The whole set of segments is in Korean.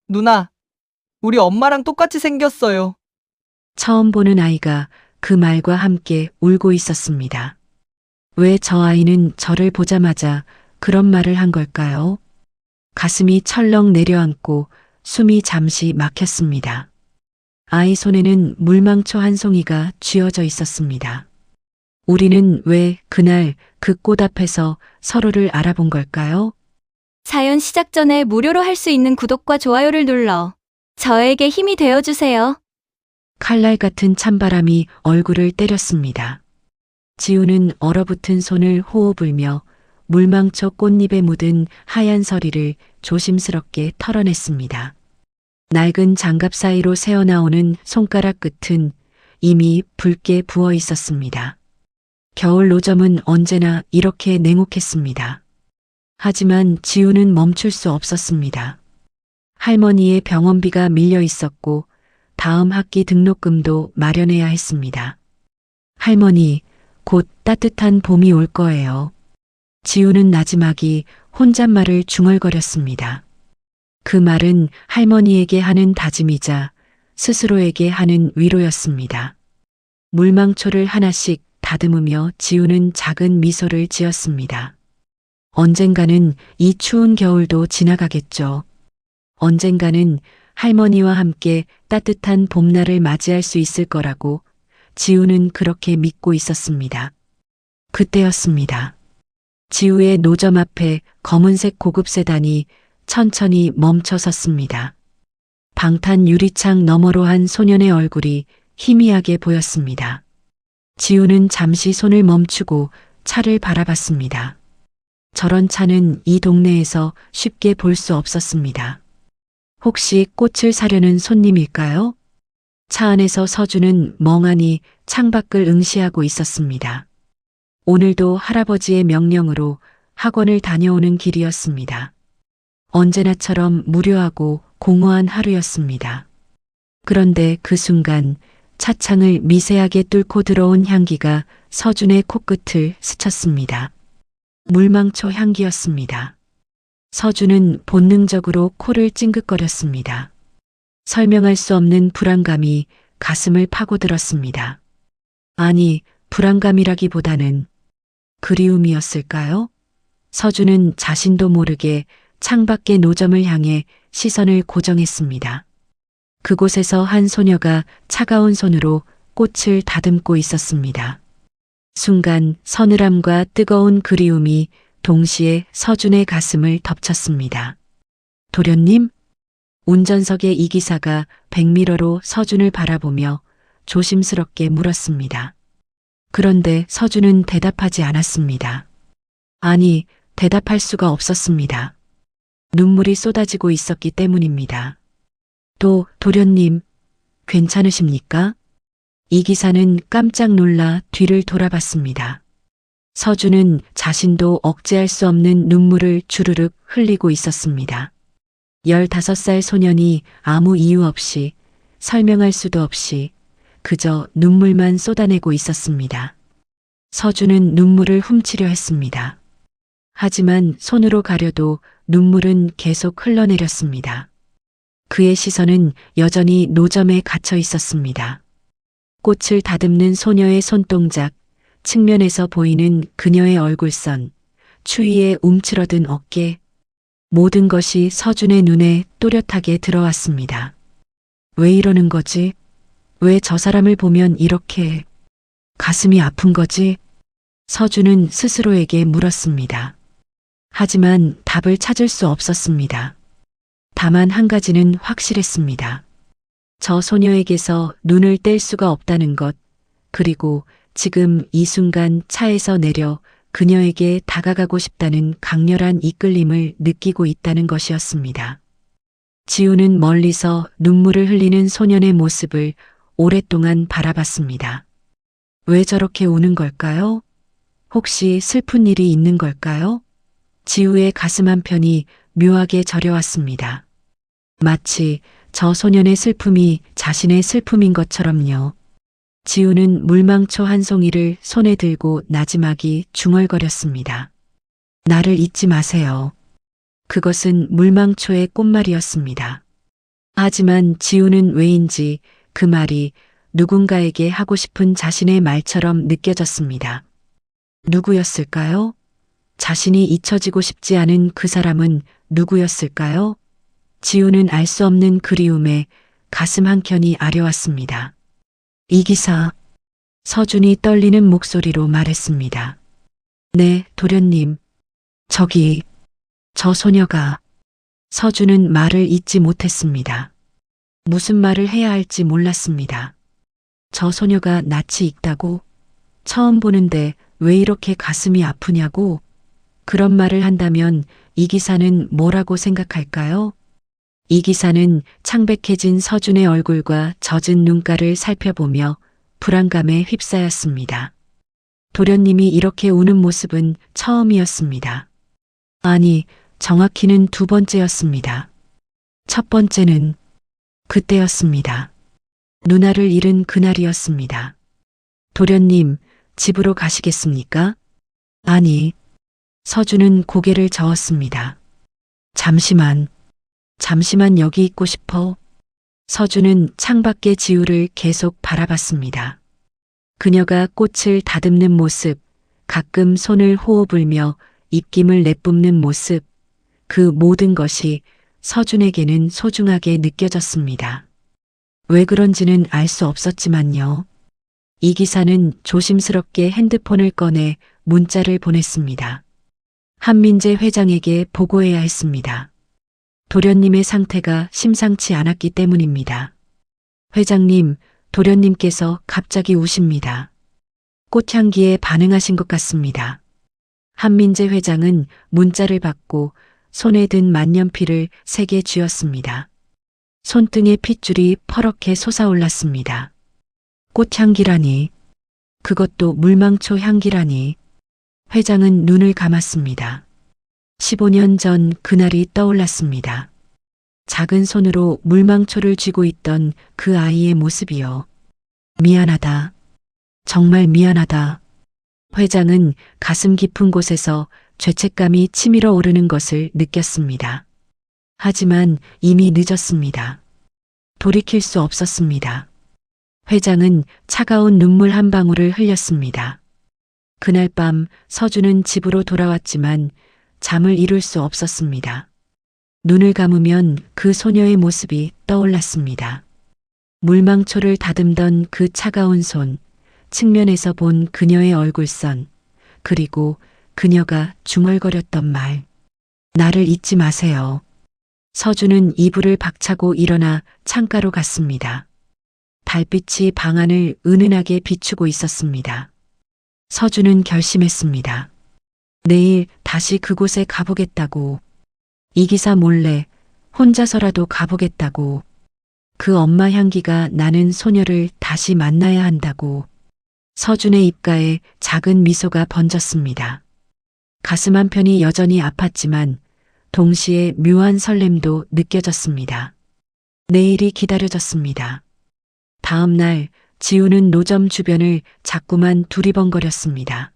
누나, 우리 엄마랑 똑같이 생겼어요. 처음 보는 아이가 그 말과 함께 울고 있었습니다. 왜 저 아이는 저를 보자마자 그런 말을 한 걸까요? 가슴이 철렁 내려앉고 숨이 잠시 막혔습니다. 아이 손에는 물망초 한 송이가 쥐어져 있었습니다. 우리는 왜 그날 그 꽃 앞에서 서로를 알아본 걸까요? 사연 시작 전에 무료로 할 수 있는 구독과 좋아요를 눌러 저에게 힘이 되어주세요. 칼날 같은 찬바람이 얼굴을 때렸습니다. 지우는 얼어붙은 손을 호호 불며 물망초 꽃잎에 묻은 하얀 서리를 조심스럽게 털어냈습니다. 낡은 장갑 사이로 새어나오는 손가락 끝은 이미 붉게 부어 있었습니다. 겨울 노점은 언제나 이렇게 냉혹했습니다. 하지만 지우는 멈출 수 없었습니다. 할머니의 병원비가 밀려 있었고 다음 학기 등록금도 마련해야 했습니다. 할머니, 곧 따뜻한 봄이 올 거예요. 지우는 나지막이 혼잣말을 중얼거렸습니다. 그 말은 할머니에게 하는 다짐이자 스스로에게 하는 위로였습니다. 물망초를 하나씩 다듬으며 지우는 작은 미소를 지었습니다. 언젠가는 이 추운 겨울도 지나가겠죠. 언젠가는 할머니와 함께 따뜻한 봄날을 맞이할 수 있을 거라고 지우는 그렇게 믿고 있었습니다. 그때였습니다. 지우의 노점 앞에 검은색 고급 세단이 천천히 멈춰 섰습니다. 방탄 유리창 너머로 한 소년의 얼굴이 희미하게 보였습니다. 지우는 잠시 손을 멈추고 차를 바라봤습니다. 저런 차는 이 동네에서 쉽게 볼 수 없었습니다. 혹시 꽃을 사려는 손님일까요? 차 안에서 서준은 멍하니 창밖을 응시하고 있었습니다. 오늘도 할아버지의 명령으로 학원을 다녀오는 길이었습니다. 언제나처럼 무료하고 공허한 하루였습니다. 그런데 그 순간 차창을 미세하게 뚫고 들어온 향기가 서준의 코끝을 스쳤습니다. 물망초 향기였습니다. 서준은 본능적으로 코를 찡긋거렸습니다. 설명할 수 없는 불안감이 가슴을 파고들었습니다. 아니, 불안감이라기보다는 그리움이었을까요? 서준은 자신도 모르게 창밖의 노점을 향해 시선을 고정했습니다. 그곳에서 한 소녀가 차가운 손으로 꽃을 다듬고 있었습니다. 순간 서늘함과 뜨거운 그리움이 동시에 서준의 가슴을 덮쳤습니다. 도련님? 운전석의 이 기사가 백미러로 서준을 바라보며 조심스럽게 물었습니다. 그런데 서준은 대답하지 않았습니다. 아니, 대답할 수가 없었습니다. 눈물이 쏟아지고 있었기 때문입니다. 도련님, 괜찮으십니까? 이 기사는 깜짝 놀라 뒤를 돌아봤습니다. 서준은 자신도 억제할 수 없는 눈물을 주르륵 흘리고 있었습니다. 15살 소년이 아무 이유 없이 설명할 수도 없이 그저 눈물만 쏟아내고 있었습니다. 서준은 눈물을 훔치려 했습니다. 하지만 손으로 가려도 눈물은 계속 흘러내렸습니다. 그의 시선은 여전히 노점에 갇혀 있었습니다. 꽃을 다듬는 소녀의 손동작, 측면에서 보이는 그녀의 얼굴선, 추위에 움츠러든 어깨, 모든 것이 서준의 눈에 또렷하게 들어왔습니다. 왜 이러는 거지? 왜 저 사람을 보면 이렇게 가슴이 아픈 거지? 서준은 스스로에게 물었습니다. 하지만 답을 찾을 수 없었습니다. 다만 한 가지는 확실했습니다. 저 소녀에게서 눈을 뗄 수가 없다는 것, 그리고 지금 이 순간 차에서 내려 그녀에게 다가가고 싶다는 강렬한 이끌림을 느끼고 있다는 것이었습니다. 지우는 멀리서 눈물을 흘리는 소년의 모습을 오랫동안 바라봤습니다. 왜 저렇게 우는 걸까요? 혹시 슬픈 일이 있는 걸까요? 지우의 가슴 한편이 묘하게 저려왔습니다. 마치 저 소년의 슬픔이 자신의 슬픔인 것처럼요. 지우는 물망초 한 송이를 손에 들고 나지막이 중얼거렸습니다. 나를 잊지 마세요. 그것은 물망초의 꽃말이었습니다. 하지만 지우는 왜인지 그 말이 누군가에게 하고 싶은 자신의 말처럼 느껴졌습니다. 누구였을까요? 자신이 잊혀지고 싶지 않은 그 사람은 누구였을까요? 지우는 알 수 없는 그리움에 가슴 한켠이 아려왔습니다. 이 기사, 서준이 떨리는 목소리로 말했습니다. 네, 도련님. 저기, 저 소녀가. 서준은 말을 잇지 못했습니다. 무슨 말을 해야 할지 몰랐습니다. 저 소녀가 낯이 익다고? 처음 보는데 왜 이렇게 가슴이 아프냐고? 그런 말을 한다면 이 기사는 뭐라고 생각할까요? 이 기사는 창백해진 서준의 얼굴과 젖은 눈가를 살펴보며 불안감에 휩싸였습니다. 도련님이 이렇게 우는 모습은 처음이었습니다. 아니, 정확히는 두 번째였습니다. 첫 번째는 그때였습니다. 누나를 잃은 그날이었습니다. 도련님, 집으로 가시겠습니까? 아니, 서준은 고개를 저었습니다. 잠시만 여기 있고 싶어. 서준은 창밖의 지우를 계속 바라봤습니다. 그녀가 꽃을 다듬는 모습, 가끔 손을 호호 불며 입김을 내뿜는 모습, 그 모든 것이 서준에게는 소중하게 느껴졌습니다. 왜 그런지는 알 수 없었지만요. 이 기사는 조심스럽게 핸드폰을 꺼내 문자를 보냈습니다. 한민재 회장에게 보고해야 했습니다. 도련님의 상태가 심상치 않았기 때문입니다. 회장님, 도련님께서 갑자기 우십니다. 꽃향기에 반응하신 것 같습니다. 한민재 회장은 문자를 받고 손에 든 만년필을 3개 쥐었습니다. 손등의 핏줄이 퍼렇게 솟아올랐습니다. 꽃향기라니, 그것도 물망초 향기라니. 회장은 눈을 감았습니다. 15년 전 그날이 떠올랐습니다. 작은 손으로 물망초를 쥐고 있던 그 아이의 모습이요. 미안하다. 정말 미안하다. 회장은 가슴 깊은 곳에서 죄책감이 치밀어 오르는 것을 느꼈습니다. 하지만 이미 늦었습니다. 돌이킬 수 없었습니다. 회장은 차가운 눈물 한 방울을 흘렸습니다. 그날 밤 서준은 집으로 돌아왔지만 잠을 이룰 수 없었습니다. 눈을 감으면 그 소녀의 모습이 떠올랐습니다. 물망초를 다듬던 그 차가운 손, 측면에서 본 그녀의 얼굴선, 그리고 그녀가 중얼거렸던 말. 나를 잊지 마세요. 서준은 이불을 박차고 일어나 창가로 갔습니다. 달빛이 방 안을 은은하게 비추고 있었습니다. 서준은 결심했습니다. 내일 다시 그곳에 가보겠다고. 이 기사 몰래 혼자서라도 가보겠다고. 그 엄마 향기가 나는 소녀를 다시 만나야 한다고. 서준의 입가에 작은 미소가 번졌습니다. 가슴 한편이 여전히 아팠지만 동시에 묘한 설렘도 느껴졌습니다. 내일이 기다려졌습니다. 다음 날 지우는 노점 주변을 자꾸만 두리번거렸습니다.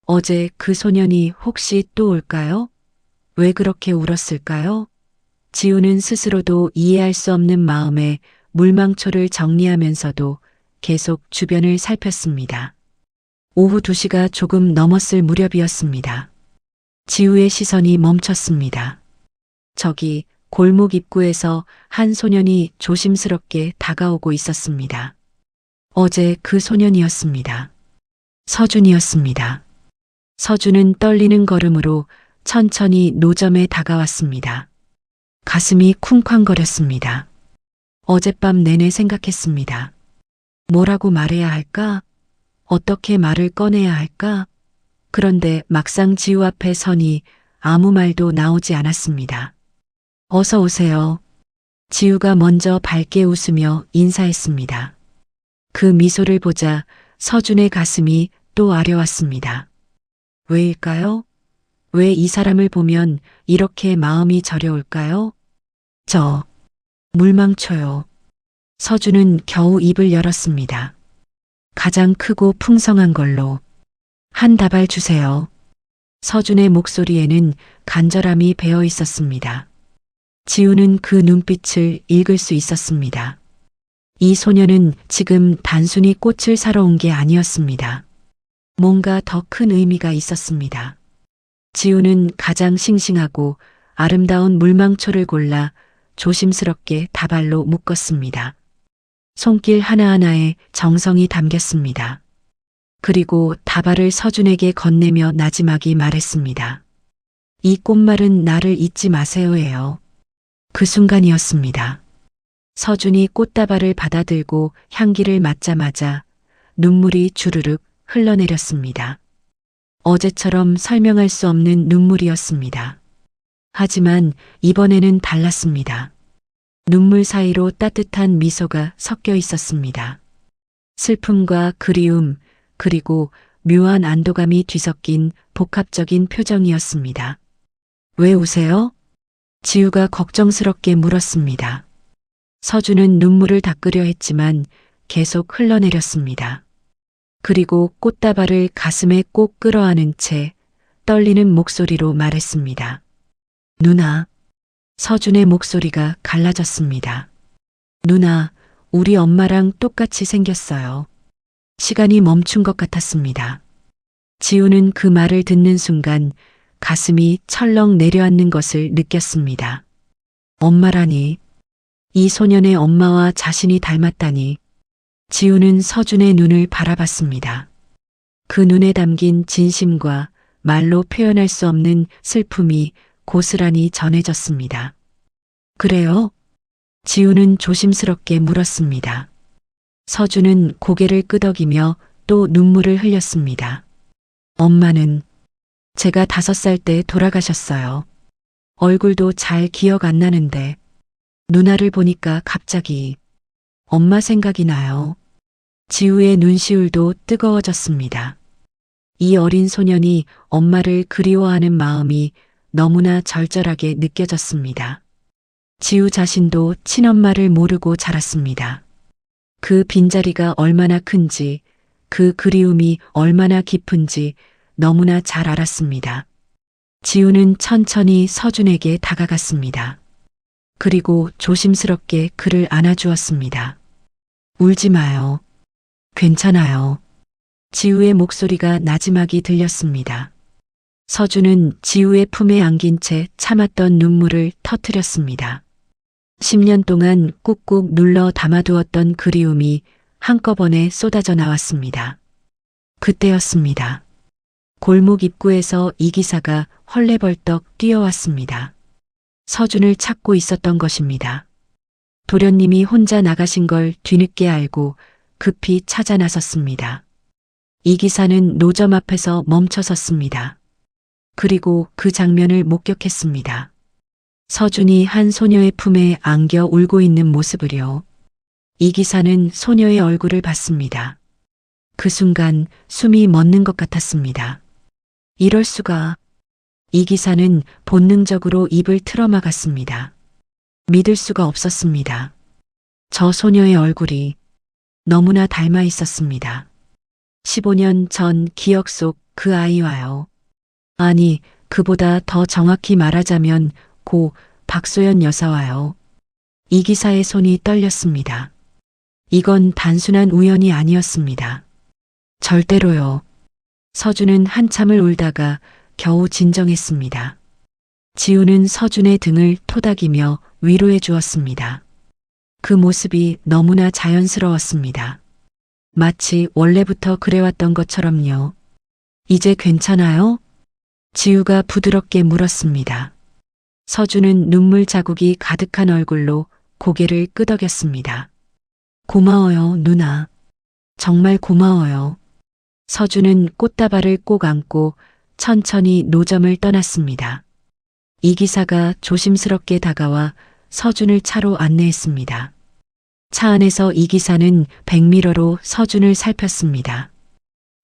어제 그 소년이 혹시 또 올까요? 왜 그렇게 울었을까요? 지우는 스스로도 이해할 수 없는 마음에 물망초를 정리하면서도 계속 주변을 살폈습니다. 오후 2시가 조금 넘었을 무렵이었습니다. 지우의 시선이 멈췄습니다. 저기 골목 입구에서 한 소년이 조심스럽게 다가오고 있었습니다. 어제 그 소년이었습니다. 서준이었습니다. 서준은 떨리는 걸음으로 천천히 노점에 다가왔습니다. 가슴이 쿵쾅거렸습니다. 어젯밤 내내 생각했습니다. 뭐라고 말해야 할까? 어떻게 말을 꺼내야 할까? 그런데 막상 지우 앞에 서니 아무 말도 나오지 않았습니다. 어서 오세요. 지우가 먼저 밝게 웃으며 인사했습니다. 그 미소를 보자 서준의 가슴이 또 아려왔습니다. 왜일까요? 왜 이 사람을 보면 이렇게 마음이 저려올까요? 저 물망초요. 서준은 겨우 입을 열었습니다. 가장 크고 풍성한 걸로. 한 다발 주세요. 서준의 목소리에는 간절함이 배어 있었습니다. 지우는 그 눈빛을 읽을 수 있었습니다. 이 소녀는 지금 단순히 꽃을 사러 온 게 아니었습니다. 뭔가 더 큰 의미가 있었습니다. 지우는 가장 싱싱하고 아름다운 물망초를 골라 조심스럽게 다발로 묶었습니다. 손길 하나하나에 정성이 담겼습니다. 그리고 다발을 서준에게 건네며 나지막이 말했습니다. 이 꽃말은 나를 잊지 마세요예요. 그 순간이었습니다. 서준이 꽃다발을 받아들고 향기를 맡자마자 눈물이 주르륵 흘러내렸습니다. 어제처럼 설명할 수 없는 눈물이었습니다. 하지만 이번에는 달랐습니다. 눈물 사이로 따뜻한 미소가 섞여 있었습니다. 슬픔과 그리움, 그리고 묘한 안도감이 뒤섞인 복합적인 표정이었습니다. 왜 우세요? 지우가 걱정스럽게 물었습니다. 서준은 눈물을 닦으려 했지만 계속 흘러내렸습니다. 그리고 꽃다발을 가슴에 꼭 끌어안은 채 떨리는 목소리로 말했습니다. 누나. 서준의 목소리가 갈라졌습니다. 누나, 우리 엄마랑 똑같이 생겼어요. 시간이 멈춘 것 같았습니다. 지우는 그 말을 듣는 순간 가슴이 철렁 내려앉는 것을 느꼈습니다. 엄마라니. 이 소년의 엄마와 자신이 닮았다니. 지우는 서준의 눈을 바라봤습니다. 그 눈에 담긴 진심과 말로 표현할 수 없는 슬픔이 고스란히 전해졌습니다. 그래요? 지우는 조심스럽게 물었습니다. 서준은 고개를 끄덕이며 또 눈물을 흘렸습니다. 엄마는 제가 5살 때 돌아가셨어요. 얼굴도 잘 기억 안 나는데 누나를 보니까 갑자기 엄마 생각이 나요. 지우의 눈시울도 뜨거워졌습니다. 이 어린 소년이 엄마를 그리워하는 마음이 너무나 절절하게 느껴졌습니다. 지우 자신도 친엄마를 모르고 자랐습니다. 그 빈자리가 얼마나 큰지, 그 그리움이 얼마나 깊은지 너무나 잘 알았습니다. 지우는 천천히 서준에게 다가갔습니다. 그리고 조심스럽게 그를 안아주었습니다. 울지 마요. 괜찮아요. 지우의 목소리가 나지막이 들렸습니다. 서준은 지우의 품에 안긴 채 참았던 눈물을 터뜨렸습니다. 10년 동안 꾹꾹 눌러 담아두었던 그리움이 한꺼번에 쏟아져 나왔습니다. 그때였습니다. 골목 입구에서 이 기사가 헐레벌떡 뛰어왔습니다. 서준을 찾고 있었던 것입니다. 도련님이 혼자 나가신 걸 뒤늦게 알고 급히 찾아 나섰습니다. 이 기사는 노점 앞에서 멈춰섰습니다. 그리고 그 장면을 목격했습니다. 서준이 한 소녀의 품에 안겨 울고 있는 모습을요. 이 기사는 소녀의 얼굴을 봤습니다. 그 순간 숨이 멎는 것 같았습니다. 이럴 수가. 이 기사는 본능적으로 입을 틀어막았습니다. 믿을 수가 없었습니다. 저 소녀의 얼굴이 너무나 닮아 있었습니다. 15년 전 기억 속 그 아이와요. 아니, 그보다 더 정확히 말하자면 고 박소연 여사와요. 이 기사의 손이 떨렸습니다. 이건 단순한 우연이 아니었습니다. 절대로요. 서준은 한참을 울다가 겨우 진정했습니다. 지우는 서준의 등을 토닥이며 위로해 주었습니다. 그 모습이 너무나 자연스러웠습니다. 마치 원래부터 그래왔던 것처럼요. 이제 괜찮아요? 지우가 부드럽게 물었습니다. 서준은 눈물 자국이 가득한 얼굴로 고개를 끄덕였습니다. 고마워요, 누나. 정말 고마워요. 서준은 꽃다발을 꼭 안고 천천히 노점을 떠났습니다. 이 기사가 조심스럽게 다가와 서준을 차로 안내했습니다. 차 안에서 이 기사는 백미러로 서준을 살폈습니다.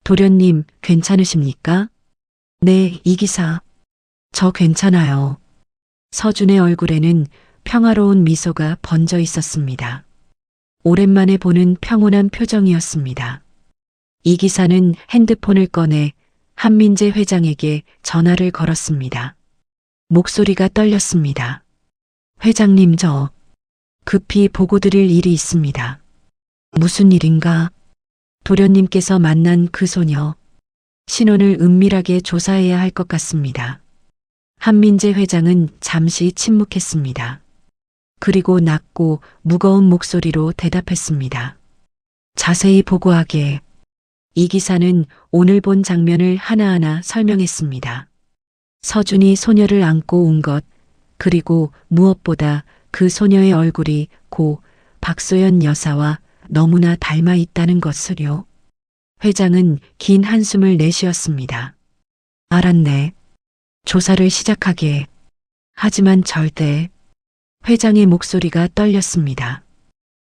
도련님, 괜찮으십니까? 네, 이 기사. 저 괜찮아요. 서준의 얼굴에는 평화로운 미소가 번져 있었습니다. 오랜만에 보는 평온한 표정이었습니다. 이 기사는 핸드폰을 꺼내 한민재 회장에게 전화를 걸었습니다. 목소리가 떨렸습니다. 회장님, 저 급히 보고 드릴 일이 있습니다. 무슨 일인가? 도련님께서 만난 그 소녀. 신원을 은밀하게 조사해야 할 것 같습니다. 한민재 회장은 잠시 침묵했습니다. 그리고 낮고 무거운 목소리로 대답했습니다. 자세히 보고하게. 이 기사는 오늘 본 장면을 하나하나 설명했습니다. 서준이 소녀를 안고 온 것, 그리고 무엇보다 그 소녀의 얼굴이 고 박소연 여사와 너무나 닮아 있다는 것을요. 회장은 긴 한숨을 내쉬었습니다. 알았네. 조사를 시작하게. 하지만 절대. 회장의 목소리가 떨렸습니다.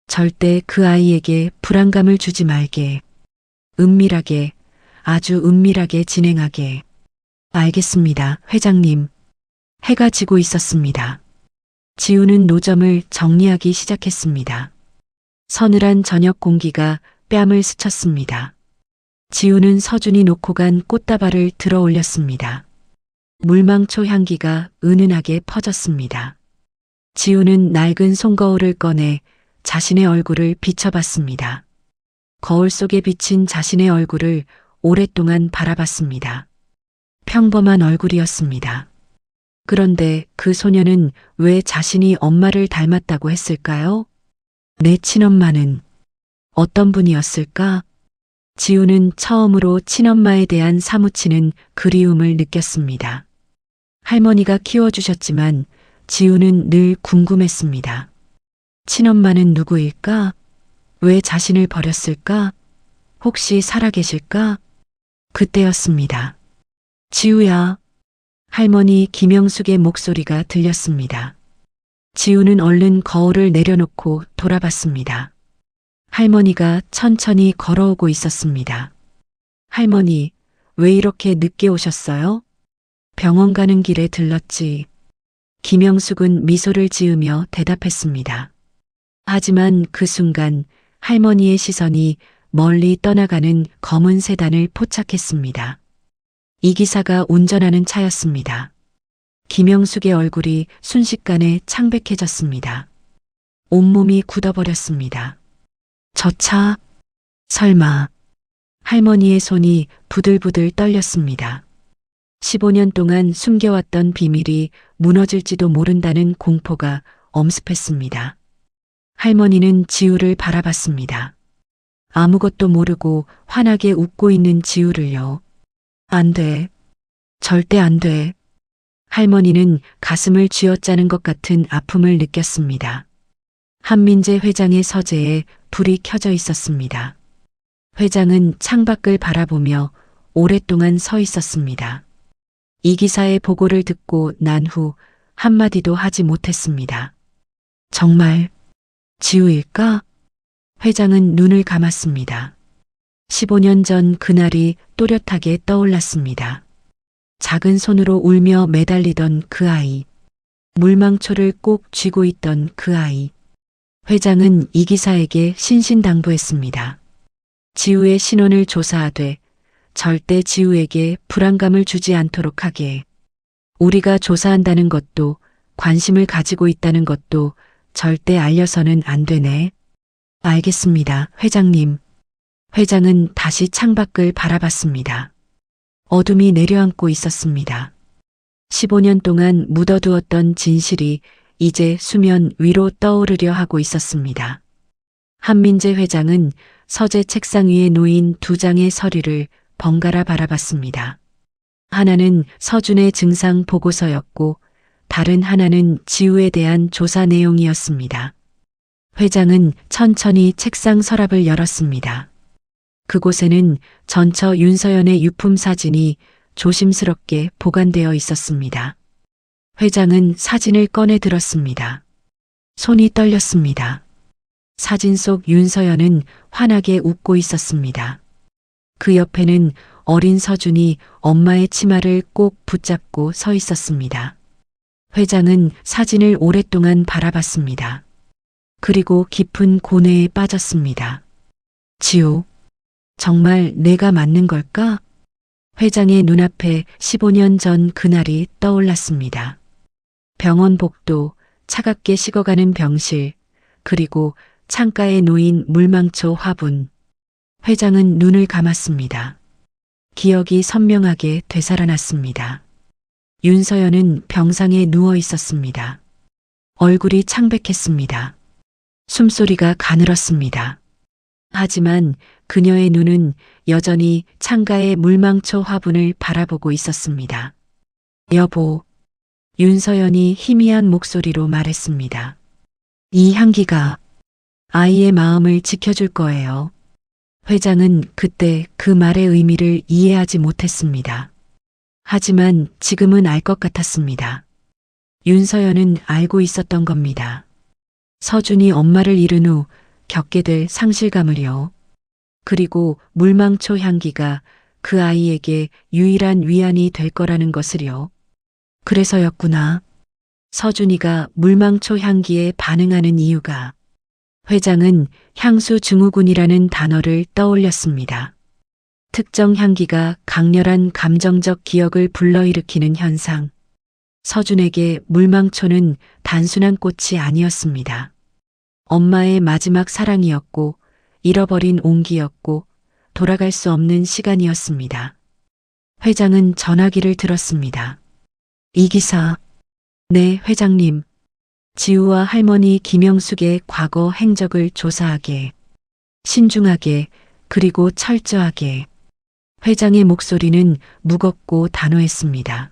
절대 그 아이에게 불안감을 주지 말게. 은밀하게, 아주 은밀하게 진행하게. 알겠습니다, 회장님. 해가 지고 있었습니다. 지우는 노점을 정리하기 시작했습니다. 서늘한 저녁 공기가 뺨을 스쳤습니다. 지우는 서준이 놓고 간 꽃다발을 들어 올렸습니다. 물망초 향기가 은은하게 퍼졌습니다. 지우는 낡은 손거울을 꺼내 자신의 얼굴을 비춰봤습니다. 거울 속에 비친 자신의 얼굴을 오랫동안 바라봤습니다. 평범한 얼굴이었습니다. 그런데 그 소녀는 왜 자신이 엄마를 닮았다고 했을까요? 내 친엄마는 어떤 분이었을까? 지우는 처음으로 친엄마에 대한 사무치는 그리움을 느꼈습니다. 할머니가 키워주셨지만 지우는 늘 궁금했습니다. 친엄마는 누구일까? 왜 자신을 버렸을까? 혹시 살아계실까? 그때였습니다. 지우야. 할머니 김영숙의 목소리가 들렸습니다. 지우는 얼른 거울을 내려놓고 돌아봤습니다. 할머니가 천천히 걸어오고 있었습니다. 할머니, 왜 이렇게 늦게 오셨어요? 병원 가는 길에 들렀지. 김영숙은 미소를 지으며 대답했습니다. 하지만 그 순간 할머니의 시선이 멀리 떠나가는 검은 세단을 포착했습니다. 이 기사가 운전하는 차였습니다. 김영숙의 얼굴이 순식간에 창백해졌습니다. 온몸이 굳어버렸습니다. 저 차, 설마. 할머니의 손이 부들부들 떨렸습니다. 15년 동안 숨겨왔던 비밀이 무너질지도 모른다는 공포가 엄습했습니다. 할머니는 지우를 바라봤습니다. 아무것도 모르고 환하게 웃고 있는 지우를요. 안 돼. 절대 안 돼. 할머니는 가슴을 쥐어짜는 것 같은 아픔을 느꼈습니다. 한민재 회장의 서재에 불이 켜져 있었습니다. 회장은 창밖을 바라보며 오랫동안 서 있었습니다. 이 기사의 보고를 듣고 난 후 한마디도 하지 못했습니다. 정말 지우일까? 회장은 눈을 감았습니다. 15년 전 그날이 또렷하게 떠올랐습니다. 작은 손으로 울며 매달리던 그 아이. 물망초를 꼭 쥐고 있던 그 아이. 회장은 이 기사에게 신신당부했습니다. 지우의 신원을 조사하되 절대 지우에게 불안감을 주지 않도록 하게. 우리가 조사한다는 것도 관심을 가지고 있다는 것도 절대 알려서는 안 되네. 알겠습니다, 회장님. 회장은 다시 창밖을 바라봤습니다. 어둠이 내려앉고 있었습니다. 15년 동안 묻어두었던 진실이 이제 수면 위로 떠오르려 하고 있었습니다. 한민재 회장은 서재 책상 위에 놓인 두 장의 서류를 번갈아 바라봤습니다. 하나는 서준의 증상 보고서였고 다른 하나는 지우에 대한 조사 내용이었습니다. 회장은 천천히 책상 서랍을 열었습니다. 그곳에는 전처 윤서연의 유품 사진이 조심스럽게 보관되어 있었습니다. 회장은 사진을 꺼내 들었습니다. 손이 떨렸습니다. 사진 속 윤서연은 환하게 웃고 있었습니다. 그 옆에는 어린 서준이 엄마의 치마를 꼭 붙잡고 서 있었습니다. 회장은 사진을 오랫동안 바라봤습니다. 그리고 깊은 고뇌에 빠졌습니다. 지우, 정말 내가 맞는 걸까? 회장의 눈앞에 15년 전 그날이 떠올랐습니다. 병원 복도, 차갑게 식어가는 병실, 그리고 창가에 놓인 물망초 화분. 회장은 눈을 감았습니다. 기억이 선명하게 되살아났습니다. 윤서연은 병상에 누워 있었습니다. 얼굴이 창백했습니다. 숨소리가 가늘었습니다. 하지만 그녀의 눈은 여전히 창가의 물망초 화분을 바라보고 있었습니다. 여보, 윤서연이 희미한 목소리로 말했습니다. 이 향기가 아이의 마음을 지켜줄 거예요. 회장은 그때 그 말의 의미를 이해하지 못했습니다. 하지만 지금은 알 것 같았습니다. 윤서연은 알고 있었던 겁니다. 서준이 엄마를 잃은 후 겪게 될 상실감을요. 그리고 물망초 향기가 그 아이에게 유일한 위안이 될 거라는 것을요. 그래서였구나. 서준이가 물망초 향기에 반응하는 이유가. 회장은 향수 증후군이라는 단어를 떠올렸습니다. 특정 향기가 강렬한 감정적 기억을 불러일으키는 현상. 서준에게 물망초는 단순한 꽃이 아니었습니다. 엄마의 마지막 사랑이었고, 잃어버린 온기였고, 돌아갈 수 없는 시간이었습니다. 회장은 전화기를 들었습니다. 이기사. 네, 회장님. 지우와 할머니 김영숙의 과거 행적을 조사하게, 신중하게, 그리고 철저하게. 회장의 목소리는 무겁고 단호했습니다.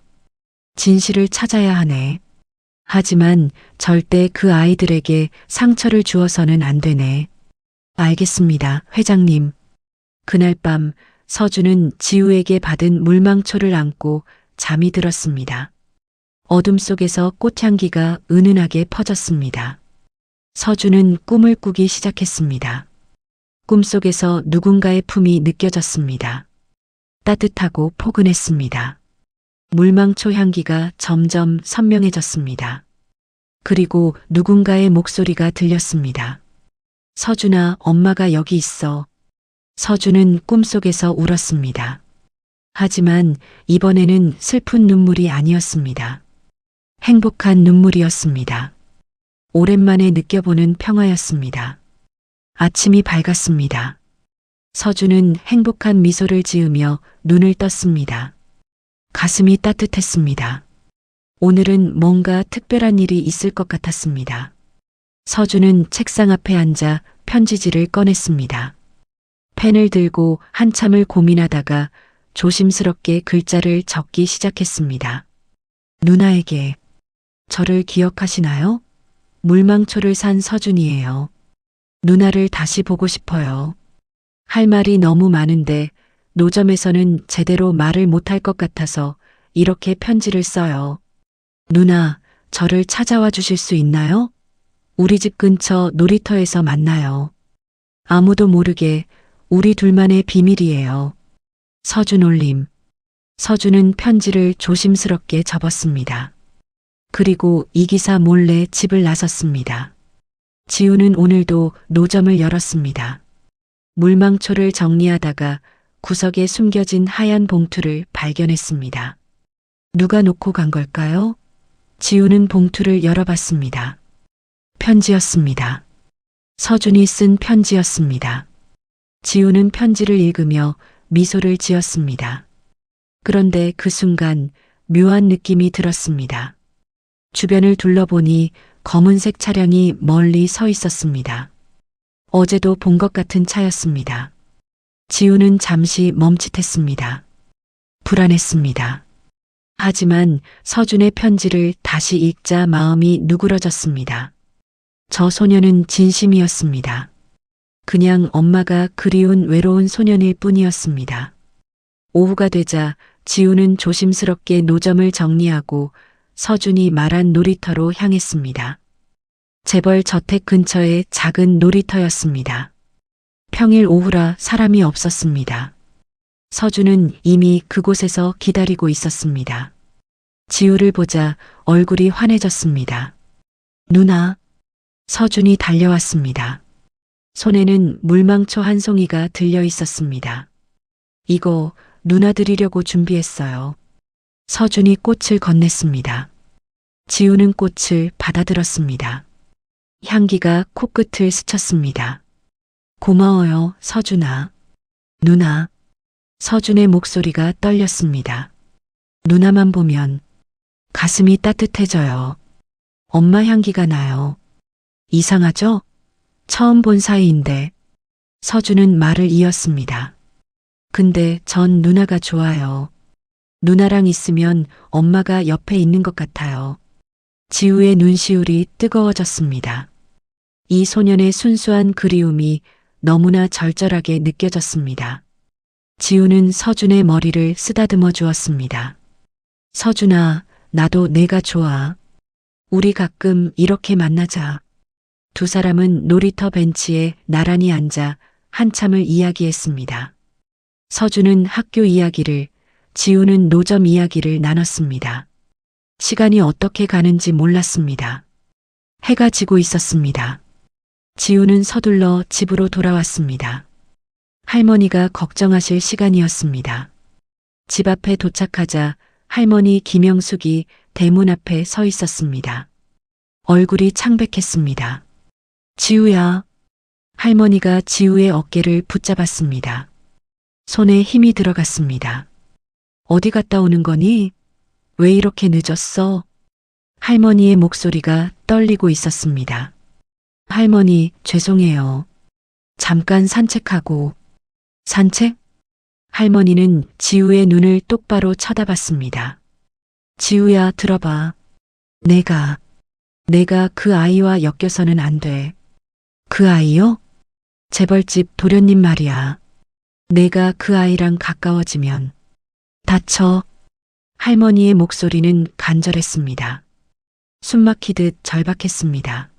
진실을 찾아야 하네. 하지만 절대 그 아이들에게 상처를 주어서는 안 되네. 알겠습니다, 회장님. 그날 밤 서준은 지우에게 받은 물망초를 안고 잠이 들었습니다. 어둠 속에서 꽃향기가 은은하게 퍼졌습니다. 서준은 꿈을 꾸기 시작했습니다. 꿈속에서 누군가의 품이 느껴졌습니다. 따뜻하고 포근했습니다. 물망초 향기가 점점 선명해졌습니다. 그리고 누군가의 목소리가 들렸습니다. 서준아, 엄마가 여기 있어. 서준은 꿈속에서 울었습니다. 하지만 이번에는 슬픈 눈물이 아니었습니다. 행복한 눈물이었습니다. 오랜만에 느껴보는 평화였습니다. 아침이 밝았습니다. 서준은 행복한 미소를 지으며 눈을 떴습니다. 가슴이 따뜻했습니다. 오늘은 뭔가 특별한 일이 있을 것 같았습니다. 서준은 책상 앞에 앉아 편지지를 꺼냈습니다. 펜을 들고 한참을 고민하다가 조심스럽게 글자를 적기 시작했습니다. 누나에게. 저를 기억하시나요? 물망초를 산 서준이에요. 누나를 다시 보고 싶어요. 할 말이 너무 많은데 노점에서는 제대로 말을 못할 것 같아서 이렇게 편지를 써요. 누나, 저를 찾아와 주실 수 있나요? 우리 집 근처 놀이터에서 만나요. 아무도 모르게 우리 둘만의 비밀이에요. 서준 올림. 서준은 편지를 조심스럽게 접었습니다. 그리고 이기사 몰래 집을 나섰습니다. 지우는 오늘도 노점을 열었습니다. 물망초를 정리하다가 구석에 숨겨진 하얀 봉투를 발견했습니다. 누가 놓고 간 걸까요? 지우는 봉투를 열어봤습니다. 편지였습니다. 서준이 쓴 편지였습니다. 지우는 편지를 읽으며 미소를 지었습니다. 그런데 그 순간 묘한 느낌이 들었습니다. 주변을 둘러보니 검은색 차량이 멀리 서 있었습니다. 어제도 본 것 같은 차였습니다. 지우는 잠시 멈칫했습니다. 불안했습니다. 하지만 서준의 편지를 다시 읽자 마음이 누그러졌습니다. 저 소녀는 진심이었습니다. 그냥 엄마가 그리운 외로운 소년일 뿐이었습니다. 오후가 되자 지우는 조심스럽게 노점을 정리하고 서준이 말한 놀이터로 향했습니다. 재벌 저택 근처의 작은 놀이터였습니다. 평일 오후라 사람이 없었습니다. 서준은 이미 그곳에서 기다리고 있었습니다. 지우를 보자 얼굴이 환해졌습니다. 누나. 서준이 달려왔습니다. 손에는 물망초 한 송이가 들려 있었습니다. 이거 누나 드리려고 준비했어요. 서준이 꽃을 건넸습니다. 지우는 꽃을 받아들었습니다. 향기가 코끝을 스쳤습니다. 고마워요, 서준아. 누나. 서준의 목소리가 떨렸습니다. 누나만 보면 가슴이 따뜻해져요. 엄마 향기가 나요. 이상하죠? 처음 본 사이인데. 서준은 말을 이었습니다. 근데 전 누나가 좋아요. 누나랑 있으면 엄마가 옆에 있는 것 같아요. 지우의 눈시울이 뜨거워졌습니다. 이 소년의 순수한 그리움이 너무나 절절하게 느껴졌습니다. 지우는 서준의 머리를 쓰다듬어 주었습니다. 서준아, 나도 내가 좋아. 우리 가끔 이렇게 만나자. 두 사람은 놀이터 벤치에 나란히 앉아 한참을 이야기했습니다. 서준은 학교 이야기를, 지우는 노점 이야기를 나눴습니다. 시간이 어떻게 가는지 몰랐습니다. 해가 지고 있었습니다. 지우는 서둘러 집으로 돌아왔습니다. 할머니가 걱정하실 시간이었습니다. 집 앞에 도착하자 할머니 김영숙이 대문 앞에 서 있었습니다. 얼굴이 창백했습니다. 지우야. 할머니가 지우의 어깨를 붙잡았습니다. 손에 힘이 들어갔습니다. 어디 갔다 오는 거니? 왜 이렇게 늦었어? 할머니의 목소리가 떨리고 있었습니다. 할머니, 죄송해요. 잠깐 산책하고. 산책? 할머니는 지우의 눈을 똑바로 쳐다봤습니다. 지우야, 들어봐. 내가 그 아이와 엮여서는 안 돼. 그 아이요? 재벌집 도련님 말이야. 내가 그 아이랑 가까워지면 다쳐. 할머니의 목소리는 간절했습니다. 숨막히듯 절박했습니다.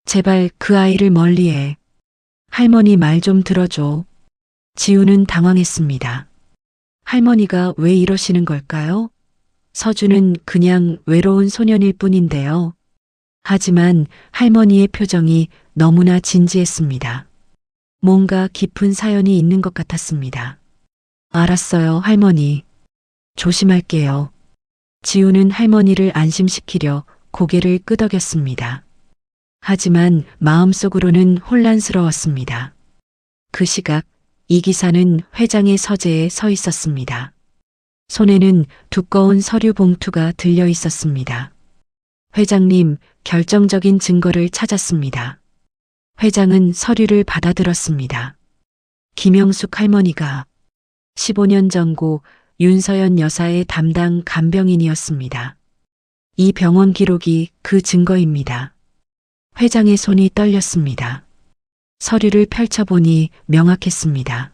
제발 그 아이를 멀리해. 할머니 말 좀 들어줘. 지우는 당황했습니다. 할머니가 왜 이러시는 걸까요? 서준은 그냥 외로운 소년일 뿐인데요. 하지만 할머니의 표정이 너무나 진지했습니다. 뭔가 깊은 사연이 있는 것 같았습니다. 알았어요, 할머니. 조심할게요. 지우는 할머니를 안심시키려 고개를 끄덕였습니다. 하지만 마음속으로는 혼란스러웠습니다. 그 시각 이 기사는 회장의 서재에 서 있었습니다. 손에는 두꺼운 서류 봉투가 들려 있었습니다. 회장님, 결정적인 증거를 찾았습니다. 회장은 서류를 받아들었습니다. 김영숙 할머니가 15년 전고 윤서연 여사의 담당 간병인이었습니다. 이 병원 기록이 그 증거입니다. 회장의 손이 떨렸습니다. 서류를 펼쳐보니 명확했습니다.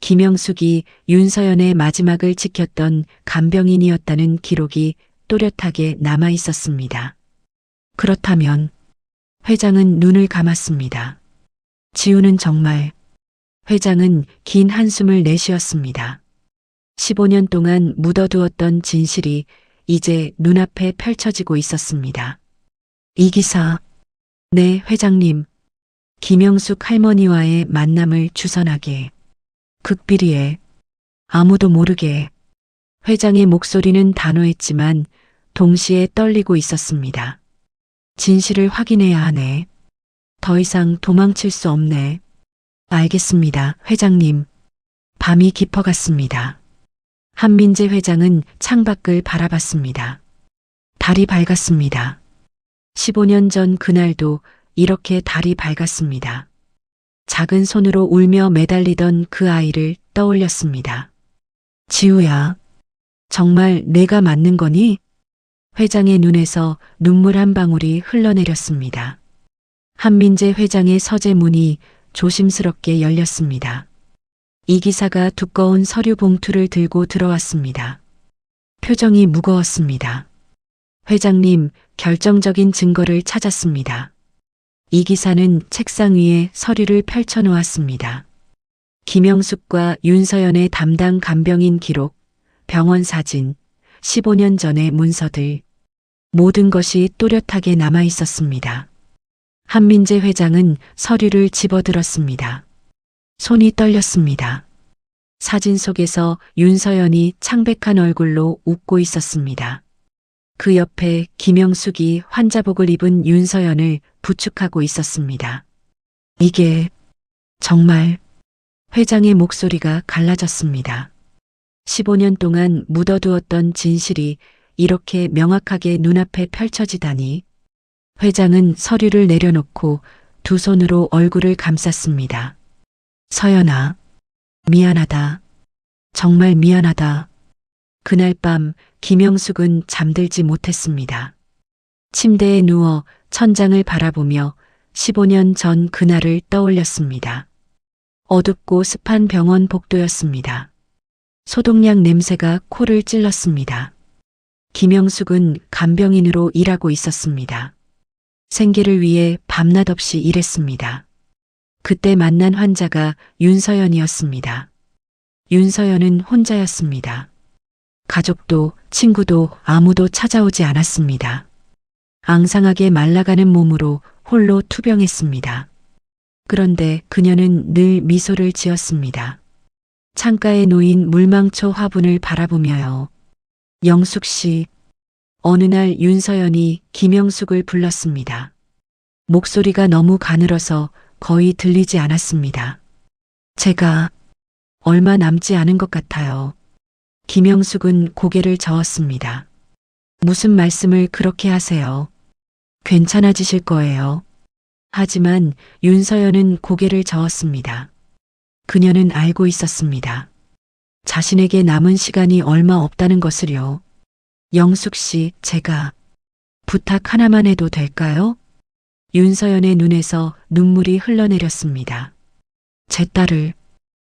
김영숙이 윤서연의 마지막을 지켰던 간병인이었다는 기록이 또렷하게 남아 있었습니다. 그렇다면 회장은 눈을 감았습니다. 지우는 정말. 회장은 긴 한숨을 내쉬었습니다. 15년 동안 묻어두었던 진실이 이제 눈앞에 펼쳐지고 있었습니다. 이 기사. 네, 회장님. 김영숙 할머니와의 만남을 주선하게. 극비리에. 아무도 모르게. 회장의 목소리는 단호했지만 동시에 떨리고 있었습니다. 진실을 확인해야 하네. 더 이상 도망칠 수 없네. 알겠습니다, 회장님. 밤이 깊어갔습니다. 한민재 회장은 창밖을 바라봤습니다. 달이 밝았습니다. 15년 전 그날도 이렇게 달이 밝았습니다. 작은 손으로 울며 매달리던 그 아이를 떠올렸습니다. 지우야, 정말 내가 맞는 거니? 회장의 눈에서 눈물 한 방울이 흘러내렸습니다. 한민재 회장의 서재 문이 조심스럽게 열렸습니다. 이 기사가 두꺼운 서류 봉투를 들고 들어왔습니다. 표정이 무거웠습니다. 회장님, 결정적인 증거를 찾았습니다. 이 기사는 책상 위에 서류를 펼쳐놓았습니다. 김영숙과 윤서연의 담당 간병인 기록, 병원 사진, 15년 전의 문서들, 모든 것이 또렷하게 남아 있었습니다. 한민재 회장은 서류를 집어들었습니다. 손이 떨렸습니다. 사진 속에서 윤서연이 창백한 얼굴로 웃고 있었습니다. 그 옆에 김영숙이 환자복을 입은 윤서연을 부축하고 있었습니다. 이게 정말 회장의 목소리가 갈라졌습니다. 15년 동안 묻어두었던 진실이 이렇게 명확하게 눈앞에 펼쳐지다니. 회장은 서류를 내려놓고 두 손으로 얼굴을 감쌌습니다. 서연아, 미안하다. 정말 미안하다. 그날 밤 김영숙은 잠들지 못했습니다. 침대에 누워 천장을 바라보며 15년 전 그날을 떠올렸습니다. 어둡고 습한 병원 복도였습니다. 소독약 냄새가 코를 찔렀습니다. 김영숙은 간병인으로 일하고 있었습니다. 생계를 위해 밤낮 없이 일했습니다. 그때 만난 환자가 윤서연이었습니다. 윤서연은 혼자였습니다. 가족도 친구도 아무도 찾아오지 않았습니다. 앙상하게 말라가는 몸으로 홀로 투병했습니다. 그런데 그녀는 늘 미소를 지었습니다. 창가에 놓인 물망초 화분을 바라보며요. 영숙 씨. 어느 날 윤서연이 김영숙을 불렀습니다. 목소리가 너무 가늘어서 거의 들리지 않았습니다. 제가 얼마 남지 않은 것 같아요. 김영숙은 고개를 저었습니다. 무슨 말씀을 그렇게 하세요? 괜찮아지실 거예요. 하지만 윤서연은 고개를 저었습니다. 그녀는 알고 있었습니다. 자신에게 남은 시간이 얼마 없다는 것을요. 영숙 씨, 제가 부탁 하나만 해도 될까요? 윤서연의 눈에서 눈물이 흘러내렸습니다. 제 딸을,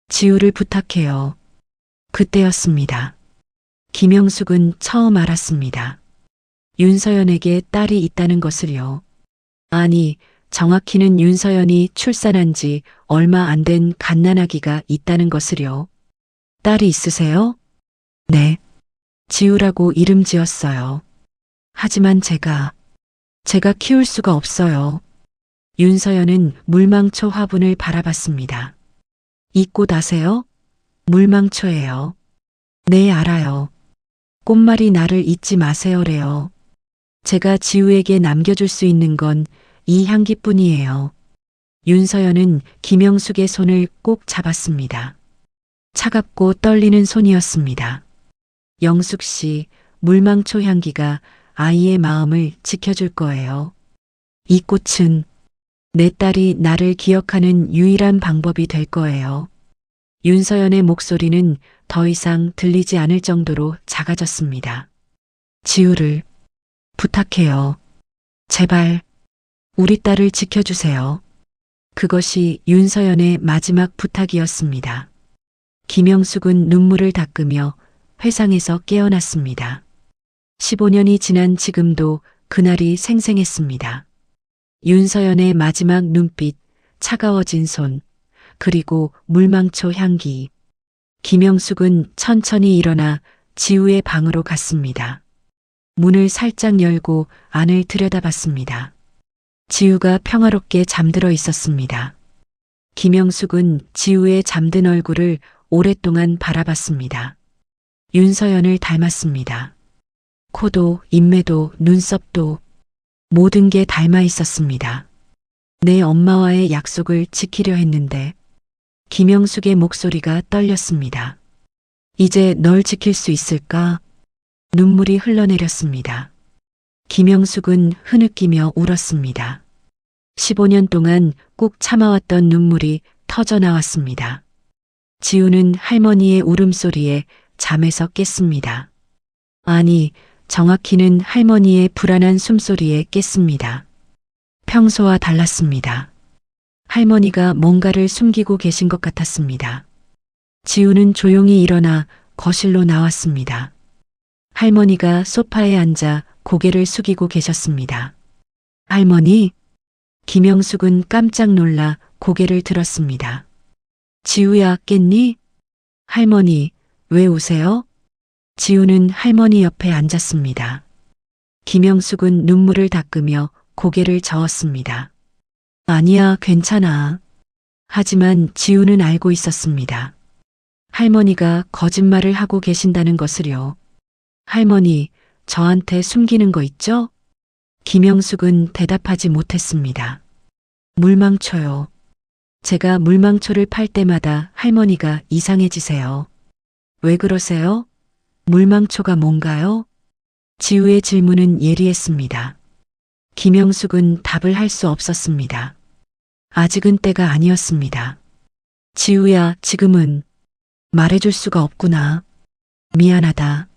지우를 부탁해요. 그때였습니다. 김영숙은 처음 알았습니다. 윤서연에게 딸이 있다는 것을요. 아니, 정확히는 윤서연이 출산한 지 얼마 안 된 갓난아기가 있다는 것을요. 딸이 있으세요? 네. 지우라고 이름 지었어요. 하지만 제가 키울 수가 없어요. 윤서연은 물망초 화분을 바라봤습니다. 이 꽃 아세요? 물망초예요. 네, 알아요. 꽃말이 나를 잊지 마세요래요. 제가 지우에게 남겨줄 수 있는 건 이 향기뿐이에요. 윤서연은 김영숙의 손을 꼭 잡았습니다. 차갑고 떨리는 손이었습니다. 영숙 씨, 물망초 향기가 아이의 마음을 지켜줄 거예요. 이 꽃은 내 딸이 나를 기억하는 유일한 방법이 될 거예요. 윤서연의 목소리는 더 이상 들리지 않을 정도로 작아졌습니다. 지우를 부탁해요. 제발 우리 딸을 지켜주세요. 그것이 윤서연의 마지막 부탁이었습니다. 김영숙은 눈물을 닦으며 회상에서 깨어났습니다. 15년이 지난 지금도 그날이 생생했습니다. 윤서연의 마지막 눈빛, 차가워진 손, 그리고 물망초 향기. 김영숙은 천천히 일어나 지우의 방으로 갔습니다. 문을 살짝 열고 안을 들여다봤습니다. 지우가 평화롭게 잠들어 있었습니다. 김영숙은 지우의 잠든 얼굴을 오랫동안 바라봤습니다. 윤서연을 닮았습니다. 코도, 인매도, 눈썹도 모든 게 닮아 있었습니다. 내 엄마와의 약속을 지키려 했는데 김영숙의 목소리가 떨렸습니다. 이제 널 지킬 수 있을까? 눈물이 흘러내렸습니다. 김영숙은 흐느끼며 울었습니다. 15년 동안 꾹 참아왔던 눈물이 터져 나왔습니다. 지우는 할머니의 울음소리에 잠에서 깼습니다. 아니, 정확히는 할머니의 불안한 숨소리에 깼습니다. 평소와 달랐습니다. 할머니가 뭔가를 숨기고 계신 것 같았습니다. 지우는 조용히 일어나 거실로 나왔습니다. 할머니가 소파에 앉아 고개를 숙이고 계셨습니다. 할머니? 김영숙은 깜짝 놀라 고개를 들었습니다. 지우야, 깼니? 할머니, 왜 우세요? 지우는 할머니 옆에 앉았습니다. 김영숙은 눈물을 닦으며 고개를 저었습니다. 아니야, 괜찮아. 하지만 지우는 알고 있었습니다. 할머니가 거짓말을 하고 계신다는 것을요. 할머니, 저한테 숨기는 거 있죠? 김영숙은 대답하지 못했습니다. 물망초요. 제가 물망초를 팔 때마다 할머니가 이상해지세요. 왜 그러세요? 물망초가 뭔가요? 지우의 질문은 예리했습니다. 김영숙은 답을 할 수 없었습니다. 아직은 때가 아니었습니다. 지우야, 지금은 말해줄 수가 없구나. 미안하다.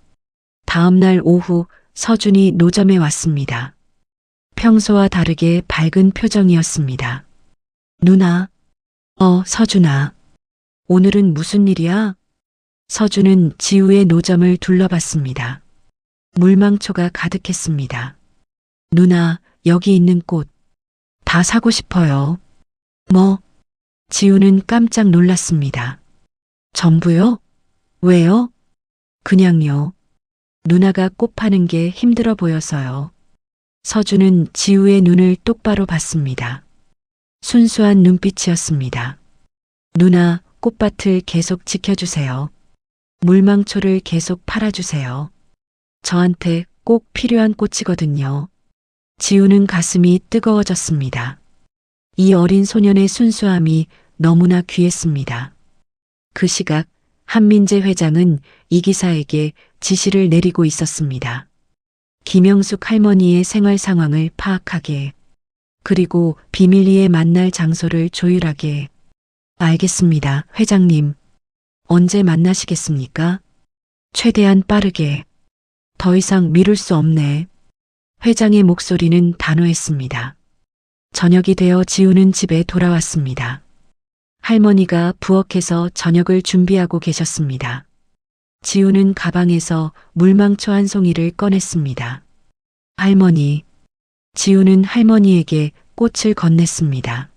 다음 날 오후 서준이 노점에 왔습니다. 평소와 다르게 밝은 표정이었습니다. 누나. 서준아. 오늘은 무슨 일이야? 서준은 지우의 노점을 둘러봤습니다. 물망초가 가득했습니다. 누나, 여기 있는 꽃 다 사고 싶어요. 뭐? 지우는 깜짝 놀랐습니다. 전부요? 왜요? 그냥요. 누나가 꽃 파는 게 힘들어 보여서요. 서준은 지우의 눈을 똑바로 봤습니다. 순수한 눈빛이었습니다. 누나, 꽃밭을 계속 지켜주세요. 물망초를 계속 팔아주세요. 저한테 꼭 필요한 꽃이거든요. 지우는 가슴이 뜨거워졌습니다. 이 어린 소년의 순수함이 너무나 귀했습니다. 그 시각 한민재 회장은 이 기사에게 지시를 내리고 있었습니다. 김영숙 할머니의 생활 상황을 파악하게, 그리고 비밀리에 만날 장소를 조율하게. 알겠습니다, 회장님. 언제 만나시겠습니까? 최대한 빠르게. 더 이상 미룰 수 없네. 회장의 목소리는 단호했습니다. 저녁이 되어 지우는 집에 돌아왔습니다. 할머니가 부엌에서 저녁을 준비하고 계셨습니다. 지우는 가방에서 물망초 한 송이를 꺼냈습니다. 할머니. 지우는 할머니에게 꽃을 건넸습니다.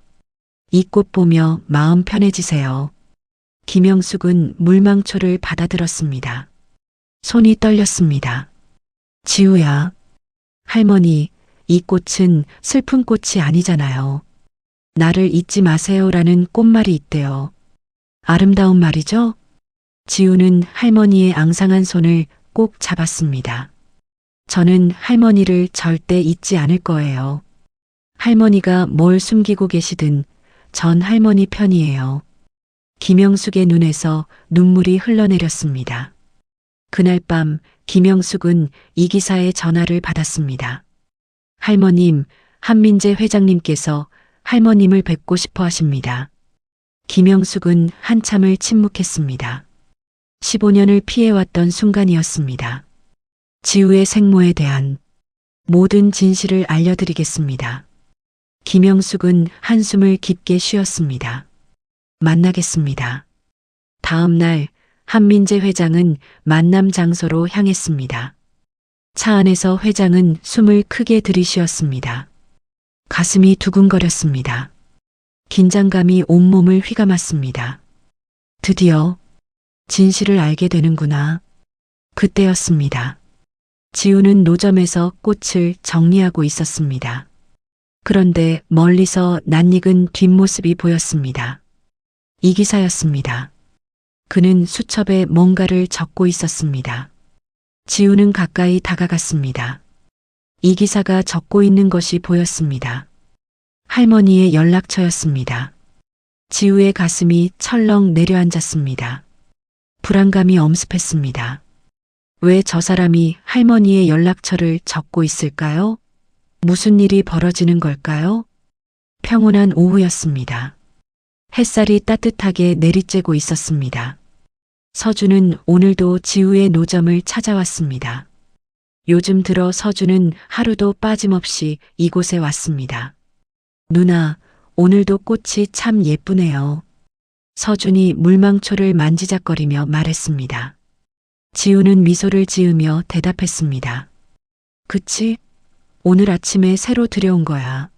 이 꽃 보며 마음 편해지세요. 김영숙은 물망초를 받아들었습니다. 손이 떨렸습니다. 지우야. 할머니, 이 꽃은 슬픈 꽃이 아니잖아요. 나를 잊지 마세요라는 꽃말이 있대요. 아름다운 말이죠? 지우는 할머니의 앙상한 손을 꼭 잡았습니다. 저는 할머니를 절대 잊지 않을 거예요. 할머니가 뭘 숨기고 계시든 전 할머니 편이에요. 김영숙의 눈에서 눈물이 흘러내렸습니다. 그날 밤 김영숙은 이 기사의 전화를 받았습니다. 할머님, 한민재 회장님께서 할머님을 뵙고 싶어 하십니다. 김영숙은 한참을 침묵했습니다. 15년을 피해왔던 순간이었습니다. 지우의 생모에 대한 모든 진실을 알려드리겠습니다. 김영숙은 한숨을 깊게 쉬었습니다. 만나겠습니다. 다음 날 한민재 회장은 만남 장소로 향했습니다. 차 안에서 회장은 숨을 크게 들이쉬었습니다. 가슴이 두근거렸습니다. 긴장감이 온몸을 휘감았습니다. 드디어 진실을 알게 되는구나. 그때였습니다. 지우는 노점에서 꽃을 정리하고 있었습니다. 그런데 멀리서 낯익은 뒷모습이 보였습니다. 이 기사였습니다. 그는 수첩에 뭔가를 적고 있었습니다. 지우는 가까이 다가갔습니다. 이 기사가 적고 있는 것이 보였습니다. 할머니의 연락처였습니다. 지우의 가슴이 철렁 내려앉았습니다. 불안감이 엄습했습니다. 왜 저 사람이 할머니의 연락처를 적고 있을까요? 무슨 일이 벌어지는 걸까요? 평온한 오후였습니다. 햇살이 따뜻하게 내리쬐고 있었습니다. 서준은 오늘도 지우의 노점을 찾아왔습니다. 요즘 들어 서준은 하루도 빠짐없이 이곳에 왔습니다. 누나, 오늘도 꽃이 참 예쁘네요. 서준이 물망초를 만지작거리며 말했습니다. 지우는 미소를 지으며 대답했습니다. 그치? 오늘 아침에 새로 들여온 거야.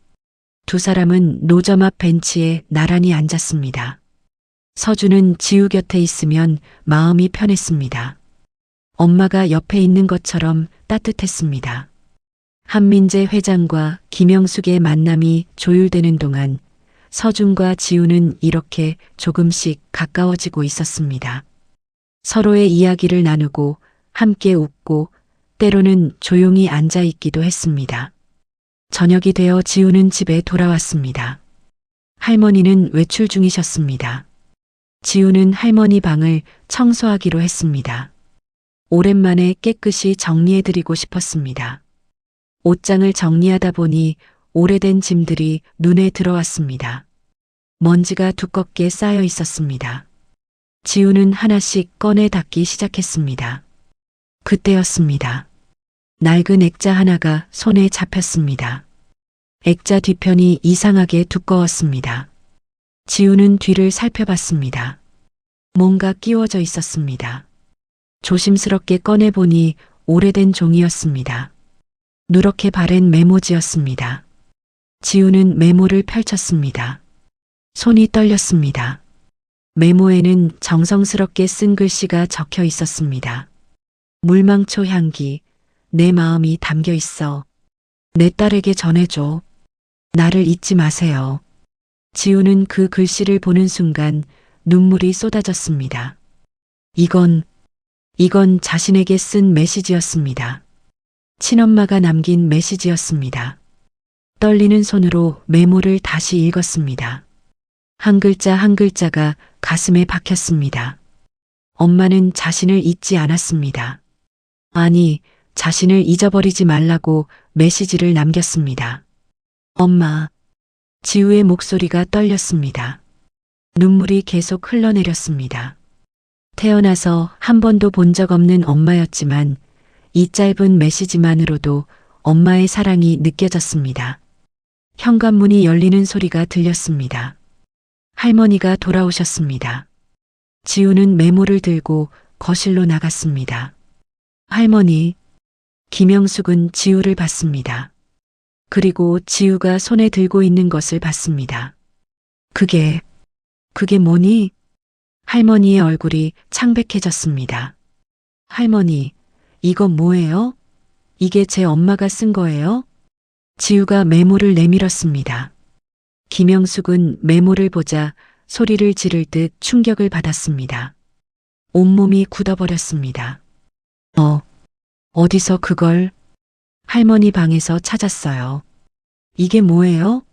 두 사람은 노점 앞 벤치에 나란히 앉았습니다. 서준은 지우 곁에 있으면 마음이 편했습니다. 엄마가 옆에 있는 것처럼 따뜻했습니다. 한민재 회장과 김영숙의 만남이 조율되는 동안 서준과 지우는 이렇게 조금씩 가까워지고 있었습니다. 서로의 이야기를 나누고 함께 웃고 때로는 조용히 앉아 있기도 했습니다. 저녁이 되어 지우는 집에 돌아왔습니다. 할머니는 외출 중이셨습니다. 지우는 할머니 방을 청소하기로 했습니다. 오랜만에 깨끗이 정리해드리고 싶었습니다. 옷장을 정리하다 보니 오래된 짐들이 눈에 들어왔습니다. 먼지가 두껍게 쌓여 있었습니다. 지우는 하나씩 꺼내 닦기 시작했습니다. 그때였습니다. 낡은 액자 하나가 손에 잡혔습니다. 액자 뒤편이 이상하게 두꺼웠습니다. 지우는 뒤를 살펴봤습니다. 뭔가 끼워져 있었습니다. 조심스럽게 꺼내보니 오래된 종이였습니다. 누렇게 바랜 메모지였습니다. 지우는 메모를 펼쳤습니다. 손이 떨렸습니다. 메모에는 정성스럽게 쓴 글씨가 적혀 있었습니다. 물망초 향기, 내 마음이 담겨 있어. 내 딸에게 전해줘. 나를 잊지 마세요. 지우는 그 글씨를 보는 순간 눈물이 쏟아졌습니다. 이건 자신에게 쓴 메시지였습니다. 친엄마가 남긴 메시지였습니다. 떨리는 손으로 메모를 다시 읽었습니다. 한 글자 한 글자가 가슴에 박혔습니다. 엄마는 자신을 잊지 않았습니다. 아니, 자신을 잊어버리지 말라고 메시지를 남겼습니다. 엄마. 지우의 목소리가 떨렸습니다. 눈물이 계속 흘러내렸습니다. 태어나서 한 번도 본 적 없는 엄마였지만 이 짧은 메시지만으로도 엄마의 사랑이 느껴졌습니다. 현관문이 열리는 소리가 들렸습니다. 할머니가 돌아오셨습니다. 지우는 메모를 들고 거실로 나갔습니다. 할머니. 김영숙은 지우를 봤습니다. 그리고 지우가 손에 들고 있는 것을 봤습니다. 그게 뭐니? 할머니의 얼굴이 창백해졌습니다. 할머니, 이건 뭐예요? 이게 제 엄마가 쓴 거예요? 지우가 메모를 내밀었습니다. 김영숙은 메모를 보자 소리를 지를 듯 충격을 받았습니다. 온몸이 굳어버렸습니다. 어디서 그걸? 할머니 방에서 찾았어요. 이게 뭐예요?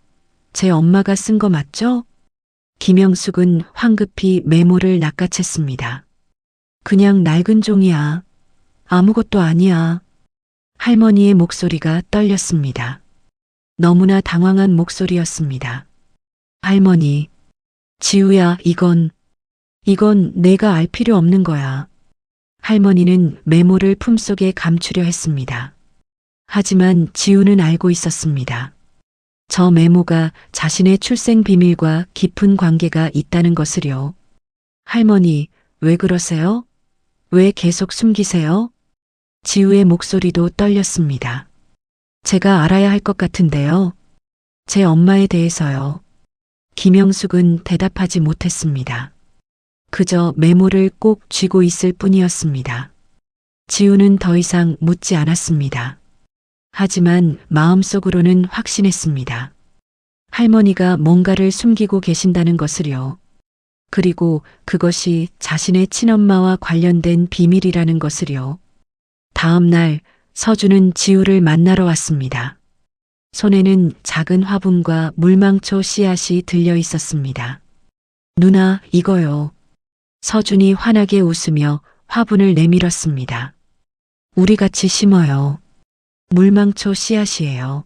제 엄마가 쓴 거 맞죠? 김영숙은 황급히 메모를 낚아챘습니다. 그냥 낡은 종이야. 아무것도 아니야. 할머니의 목소리가 떨렸습니다. 너무나 당황한 목소리였습니다. 할머니, 지우야, 이건 내가 알 필요 없는 거야. 할머니는 메모를 품속에 감추려 했습니다. 하지만 지우는 알고 있었습니다. 저 메모가 자신의 출생 비밀과 깊은 관계가 있다는 것을요. 할머니, 왜 그러세요? 왜 계속 숨기세요? 지우의 목소리도 떨렸습니다. 제가 알아야 할 것 같은데요. 제 엄마에 대해서요. 김영숙은 대답하지 못했습니다. 그저 메모를 꼭 쥐고 있을 뿐이었습니다. 지우는 더 이상 묻지 않았습니다. 하지만 마음속으로는 확신했습니다. 할머니가 뭔가를 숨기고 계신다는 것을요. 그리고 그것이 자신의 친엄마와 관련된 비밀이라는 것을요. 다음 날 서준은 지우를 만나러 왔습니다. 손에는 작은 화분과 물망초 씨앗이 들려 있었습니다. 누나, 이거요. 서준이 환하게 웃으며 화분을 내밀었습니다. 우리 같이 심어요. 물망초 씨앗이에요.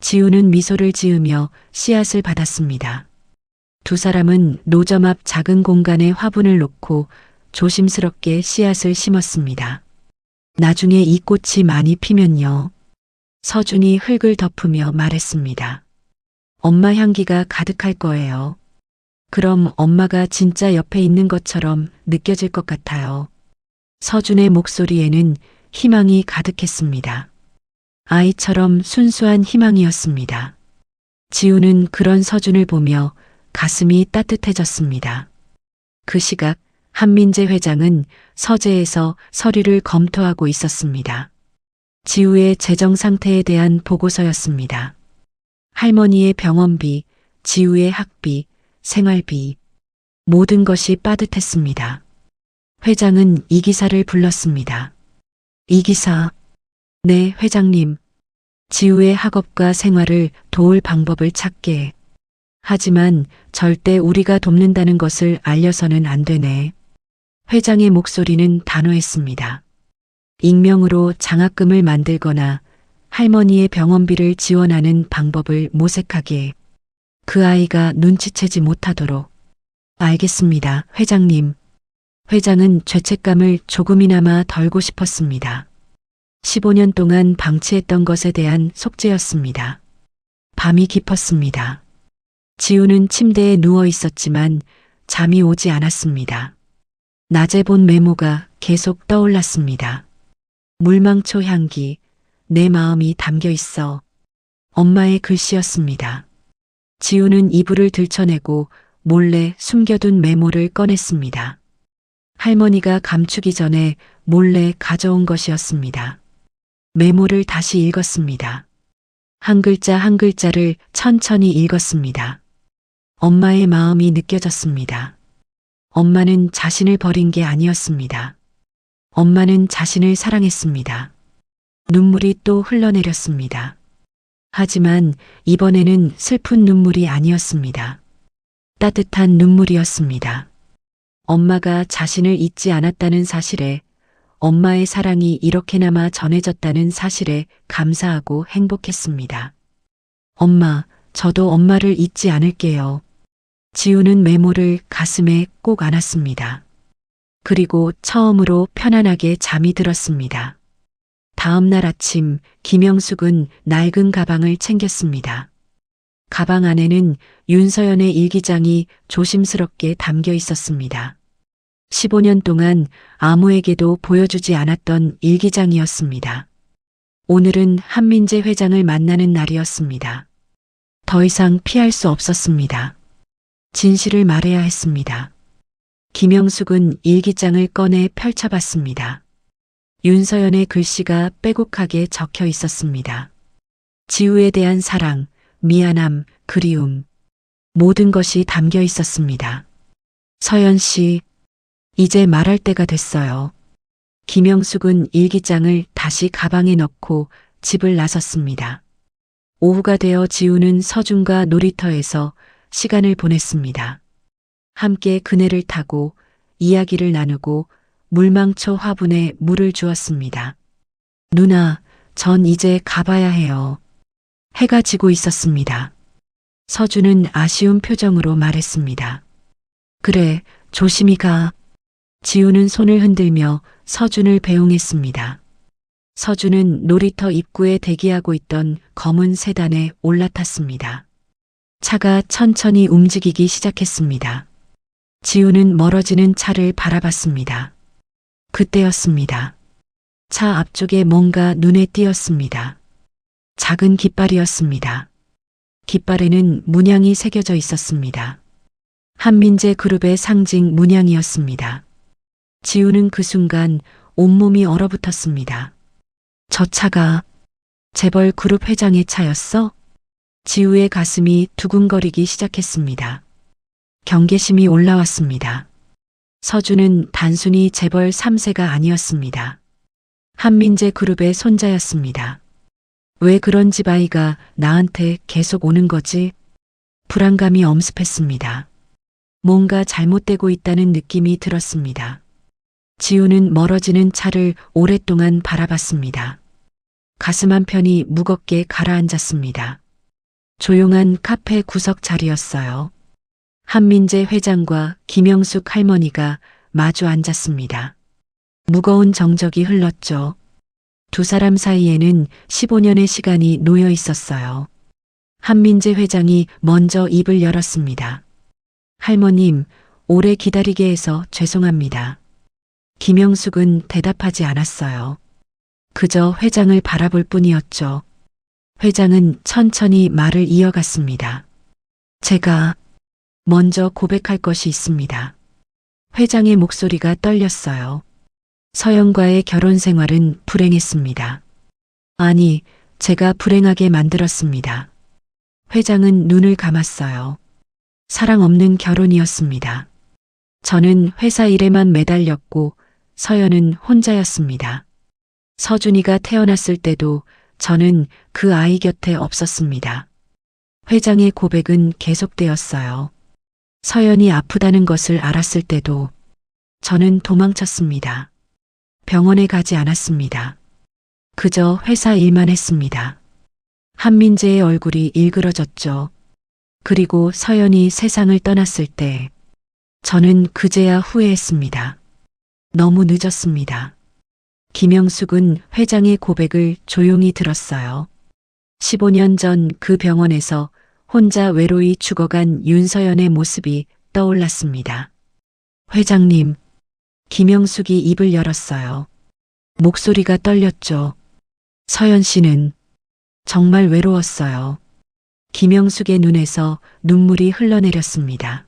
지우는 미소를 지으며 씨앗을 받았습니다. 두 사람은 노점 앞 작은 공간에 화분을 놓고 조심스럽게 씨앗을 심었습니다. 나중에 이 꽃이 많이 피면요. 서준이 흙을 덮으며 말했습니다. 엄마 향기가 가득할 거예요. 그럼 엄마가 진짜 옆에 있는 것처럼 느껴질 것 같아요. 서준의 목소리에는 희망이 가득했습니다. 아이처럼 순수한 희망이었습니다. 지우는 그런 서준을 보며 가슴이 따뜻해졌습니다. 그 시각 한민재 회장은 서재에서 서류를 검토하고 있었습니다. 지우의 재정 상태에 대한 보고서였습니다. 할머니의 병원비, 지우의 학비, 생활비, 모든 것이 빠듯했습니다. 회장은 이 기사를 불렀습니다. 이 기사, 네, 회장님. 지우의 학업과 생활을 도울 방법을 찾게. 하지만 절대 우리가 돕는다는 것을 알려서는 안 되네. 회장의 목소리는 단호했습니다. 익명으로 장학금을 만들거나 할머니의 병원비를 지원하는 방법을 모색하게. 그 아이가 눈치채지 못하도록. 알겠습니다, 회장님. 회장은 죄책감을 조금이나마 덜고 싶었습니다. 15년 동안 방치했던 것에 대한 속죄였습니다. 밤이 깊었습니다. 지우는 침대에 누워 있었지만 잠이 오지 않았습니다. 낮에 본 메모가 계속 떠올랐습니다. 물망초 향기, 내 마음이 담겨 있어. 엄마의 글씨였습니다. 지우는 이불을 들춰내고 몰래 숨겨둔 메모를 꺼냈습니다. 할머니가 감추기 전에 몰래 가져온 것이었습니다. 메모를 다시 읽었습니다. 한 글자 한 글자를 천천히 읽었습니다. 엄마의 마음이 느껴졌습니다. 엄마는 자신을 버린 게 아니었습니다. 엄마는 자신을 사랑했습니다. 눈물이 또 흘러내렸습니다. 하지만 이번에는 슬픈 눈물이 아니었습니다. 따뜻한 눈물이었습니다. 엄마가 자신을 잊지 않았다는 사실에, 엄마의 사랑이 이렇게나마 전해졌다는 사실에 감사하고 행복했습니다. 엄마, 저도 엄마를 잊지 않을게요. 지우는 메모를 가슴에 꼭 안았습니다. 그리고 처음으로 편안하게 잠이 들었습니다. 다음 날 아침, 김영숙은 낡은 가방을 챙겼습니다. 가방 안에는 윤서연의 일기장이 조심스럽게 담겨 있었습니다. 15년 동안 아무에게도 보여주지 않았던 일기장이었습니다. 오늘은 한민재 회장을 만나는 날이었습니다. 더 이상 피할 수 없었습니다. 진실을 말해야 했습니다. 김영숙은 일기장을 꺼내 펼쳐봤습니다. 윤서연의 글씨가 빼곡하게 적혀 있었습니다. 지우에 대한 사랑, 미안함, 그리움, 모든 것이 담겨 있었습니다. 서연 씨, 이제 말할 때가 됐어요. 김영숙은 일기장을 다시 가방에 넣고 집을 나섰습니다. 오후가 되어 지우는 서준과 놀이터에서 시간을 보냈습니다. 함께 그네를 타고 이야기를 나누고 물망초 화분에 물을 주었습니다. 누나, 전 이제 가봐야 해요. 해가 지고 있었습니다. 서준은 아쉬운 표정으로 말했습니다. 그래, 조심히 가. 지우는 손을 흔들며 서준을 배웅했습니다. 서준은 놀이터 입구에 대기하고 있던 검은 세단에 올라탔습니다. 차가 천천히 움직이기 시작했습니다. 지우는 멀어지는 차를 바라봤습니다. 그때였습니다. 차 앞쪽에 뭔가 눈에 띄었습니다. 작은 깃발이었습니다. 깃발에는 문양이 새겨져 있었습니다. 한민재 그룹의 상징 문양이었습니다. 지우는 그 순간 온몸이 얼어붙었습니다. 저 차가 재벌 그룹 회장의 차였어? 지우의 가슴이 두근거리기 시작했습니다. 경계심이 올라왔습니다. 서준은 단순히 재벌 3세가 아니었습니다. 한민재 그룹의 손자였습니다. 왜 그런 집 아이가 나한테 계속 오는 거지? 불안감이 엄습했습니다. 뭔가 잘못되고 있다는 느낌이 들었습니다. 지우는 멀어지는 차를 오랫동안 바라봤습니다. 가슴 한편이 무겁게 가라앉았습니다. 조용한 카페 구석 자리였어요. 한민재 회장과 김영숙 할머니가 마주 앉았습니다. 무거운 정적이 흘렀죠. 두 사람 사이에는 15년의 시간이 놓여 있었어요. 한민재 회장이 먼저 입을 열었습니다. 할머님, 오래 기다리게 해서 죄송합니다. 김영숙은 대답하지 않았어요. 그저 회장을 바라볼 뿐이었죠. 회장은 천천히 말을 이어갔습니다. 제가 먼저 고백할 것이 있습니다. 회장의 목소리가 떨렸어요. 서연과의 결혼 생활은 불행했습니다. 아니, 제가 불행하게 만들었습니다. 회장은 눈을 감았어요. 사랑 없는 결혼이었습니다. 저는 회사 일에만 매달렸고 서연은 혼자였습니다. 서준이가 태어났을 때도 저는 그 아이 곁에 없었습니다. 회장의 고백은 계속되었어요. 서연이 아프다는 것을 알았을 때도 저는 도망쳤습니다. 병원에 가지 않았습니다. 그저 회사 일만 했습니다. 한민재의 얼굴이 일그러졌죠. 그리고 서연이 세상을 떠났을 때 저는 그제야 후회했습니다. 너무 늦었습니다. 김영숙은 회장의 고백을 조용히 들었어요. 15년 전 그 병원에서 혼자 외로이 죽어간 윤서연의 모습이 떠올랐습니다. 회장님, 김영숙이 입을 열었어요. 목소리가 떨렸죠. 서연 씨는 정말 외로웠어요. 김영숙의 눈에서 눈물이 흘러내렸습니다.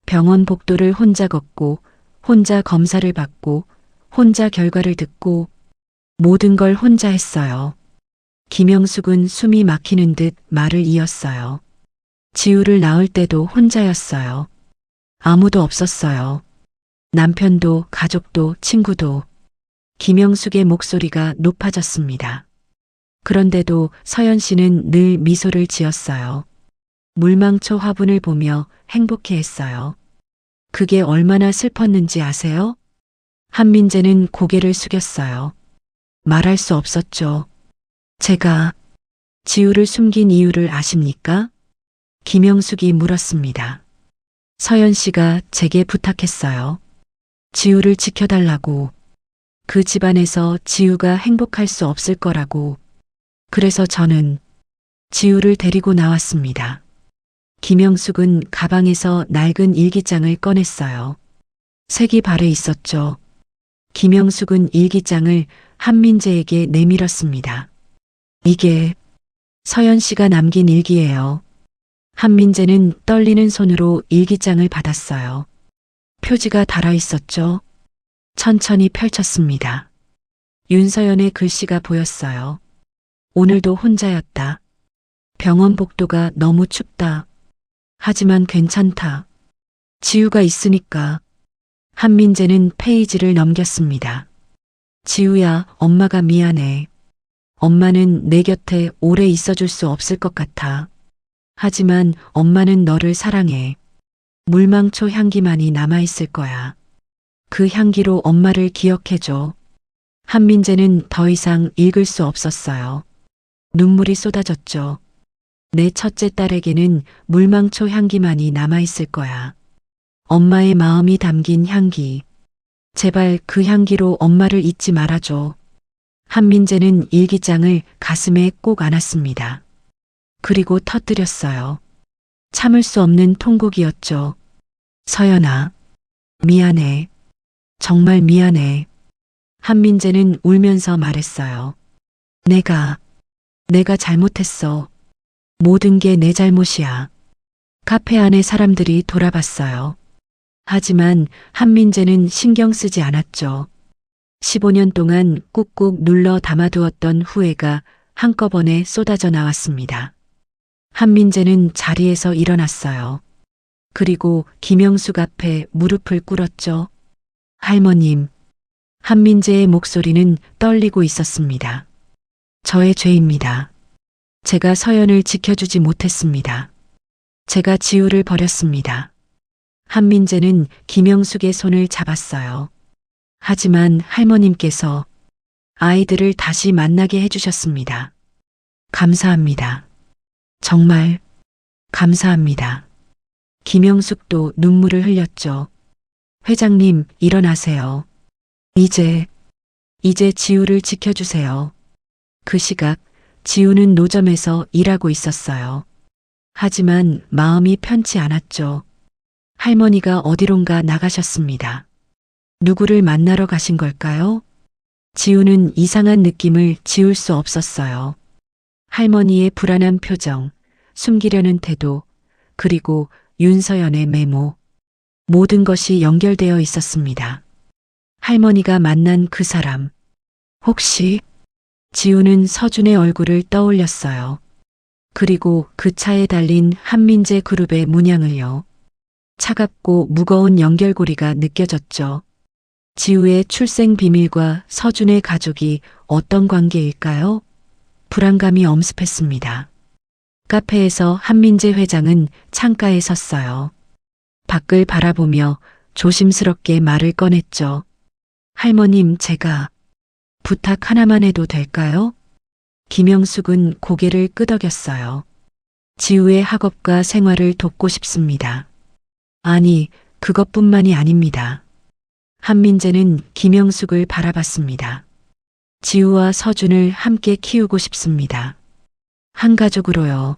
병원 복도를 혼자 걷고, 혼자 검사를 받고, 혼자 결과를 듣고, 모든 걸 혼자 했어요. 김영숙은 숨이 막히는 듯 말을 이었어요. 지우를 낳을 때도 혼자였어요. 아무도 없었어요. 남편도, 가족도, 친구도. 김영숙의 목소리가 높아졌습니다. 그런데도 서연 씨는 늘 미소를 지었어요. 물망초 화분을 보며 행복해했어요. 그게 얼마나 슬펐는지 아세요? 한민재는 고개를 숙였어요. 말할 수 없었죠. 제가 지우를 숨긴 이유를 아십니까? 김영숙이 물었습니다. 서연 씨가 제게 부탁했어요. 지우를 지켜달라고. 그 집안에서 지우가 행복할 수 없을 거라고. 그래서 저는 지우를 데리고 나왔습니다. 김영숙은 가방에서 낡은 일기장을 꺼냈어요. 색이 발에 있었죠. 김영숙은 일기장을 한민재에게 내밀었습니다. 이게 서연 씨가 남긴 일기예요. 한민재는 떨리는 손으로 일기장을 받았어요. 표지가 달아 있었죠. 천천히 펼쳤습니다. 윤서연의 글씨가 보였어요. 오늘도 혼자였다. 병원 복도가 너무 춥다. 하지만 괜찮다. 지우가 있으니까. 한민재는 페이지를 넘겼습니다. 지우야, 엄마가 미안해. 엄마는 내 곁에 오래 있어줄 수 없을 것 같아. 하지만 엄마는 너를 사랑해. 물망초 향기만이 남아있을 거야. 그 향기로 엄마를 기억해줘. 한민재는 더 이상 읽을 수 없었어요. 눈물이 쏟아졌죠. 내 첫째 딸에게는 물망초 향기만이 남아있을 거야. 엄마의 마음이 담긴 향기. 제발 그 향기로 엄마를 잊지 말아줘. 한민재는 일기장을 가슴에 꼭 안았습니다. 그리고 터뜨렸어요. 참을 수 없는 통곡이었죠. 서연아, 미안해. 정말 미안해. 한민재는 울면서 말했어요. 내가 잘못했어. 모든 게 내 잘못이야. 카페 안에 사람들이 돌아봤어요. 하지만 한민재는 신경 쓰지 않았죠. 15년 동안 꾹꾹 눌러 담아두었던 후회가 한꺼번에 쏟아져 나왔습니다. 한민재는 자리에서 일어났어요. 그리고 김영숙 앞에 무릎을 꿇었죠. 할머님. 한민재의 목소리는 떨리고 있었습니다. 저의 죄입니다. 제가 서연을 지켜주지 못했습니다. 제가 지우를 버렸습니다. 한민재는 김영숙의 손을 잡았어요. 하지만 할머님께서 아이들을 다시 만나게 해주셨습니다. 감사합니다. 정말 감사합니다. 김영숙도 눈물을 흘렸죠. 회장님, 일어나세요. 이제 지우를 지켜주세요. 그 시각 지우는 노점에서 일하고 있었어요. 하지만 마음이 편치 않았죠. 할머니가 어디론가 나가셨습니다. 누구를 만나러 가신 걸까요? 지우는 이상한 느낌을 지울 수 없었어요. 할머니의 불안한 표정, 숨기려는 태도, 그리고 윤서연의 메모. 모든 것이 연결되어 있었습니다. 할머니가 만난 그 사람. 혹시 지우는 서준의 얼굴을 떠올렸어요. 그리고 그 차에 달린 한민재 그룹의 문양을요. 차갑고 무거운 연결고리가 느껴졌죠. 지우의 출생 비밀과 서준의 가족이 어떤 관계일까요? 불안감이 엄습했습니다. 카페에서 한민재 회장은 창가에 섰어요. 밖을 바라보며 조심스럽게 말을 꺼냈죠. 할머님, 제가 부탁 하나만 해도 될까요? 김영숙은 고개를 끄덕였어요. 지우의 학업과 생활을 돕고 싶습니다. 아니, 그것뿐만이 아닙니다. 한민재는 김영숙을 바라봤습니다. 지우와 서준을 함께 키우고 싶습니다. 한 가족으로요.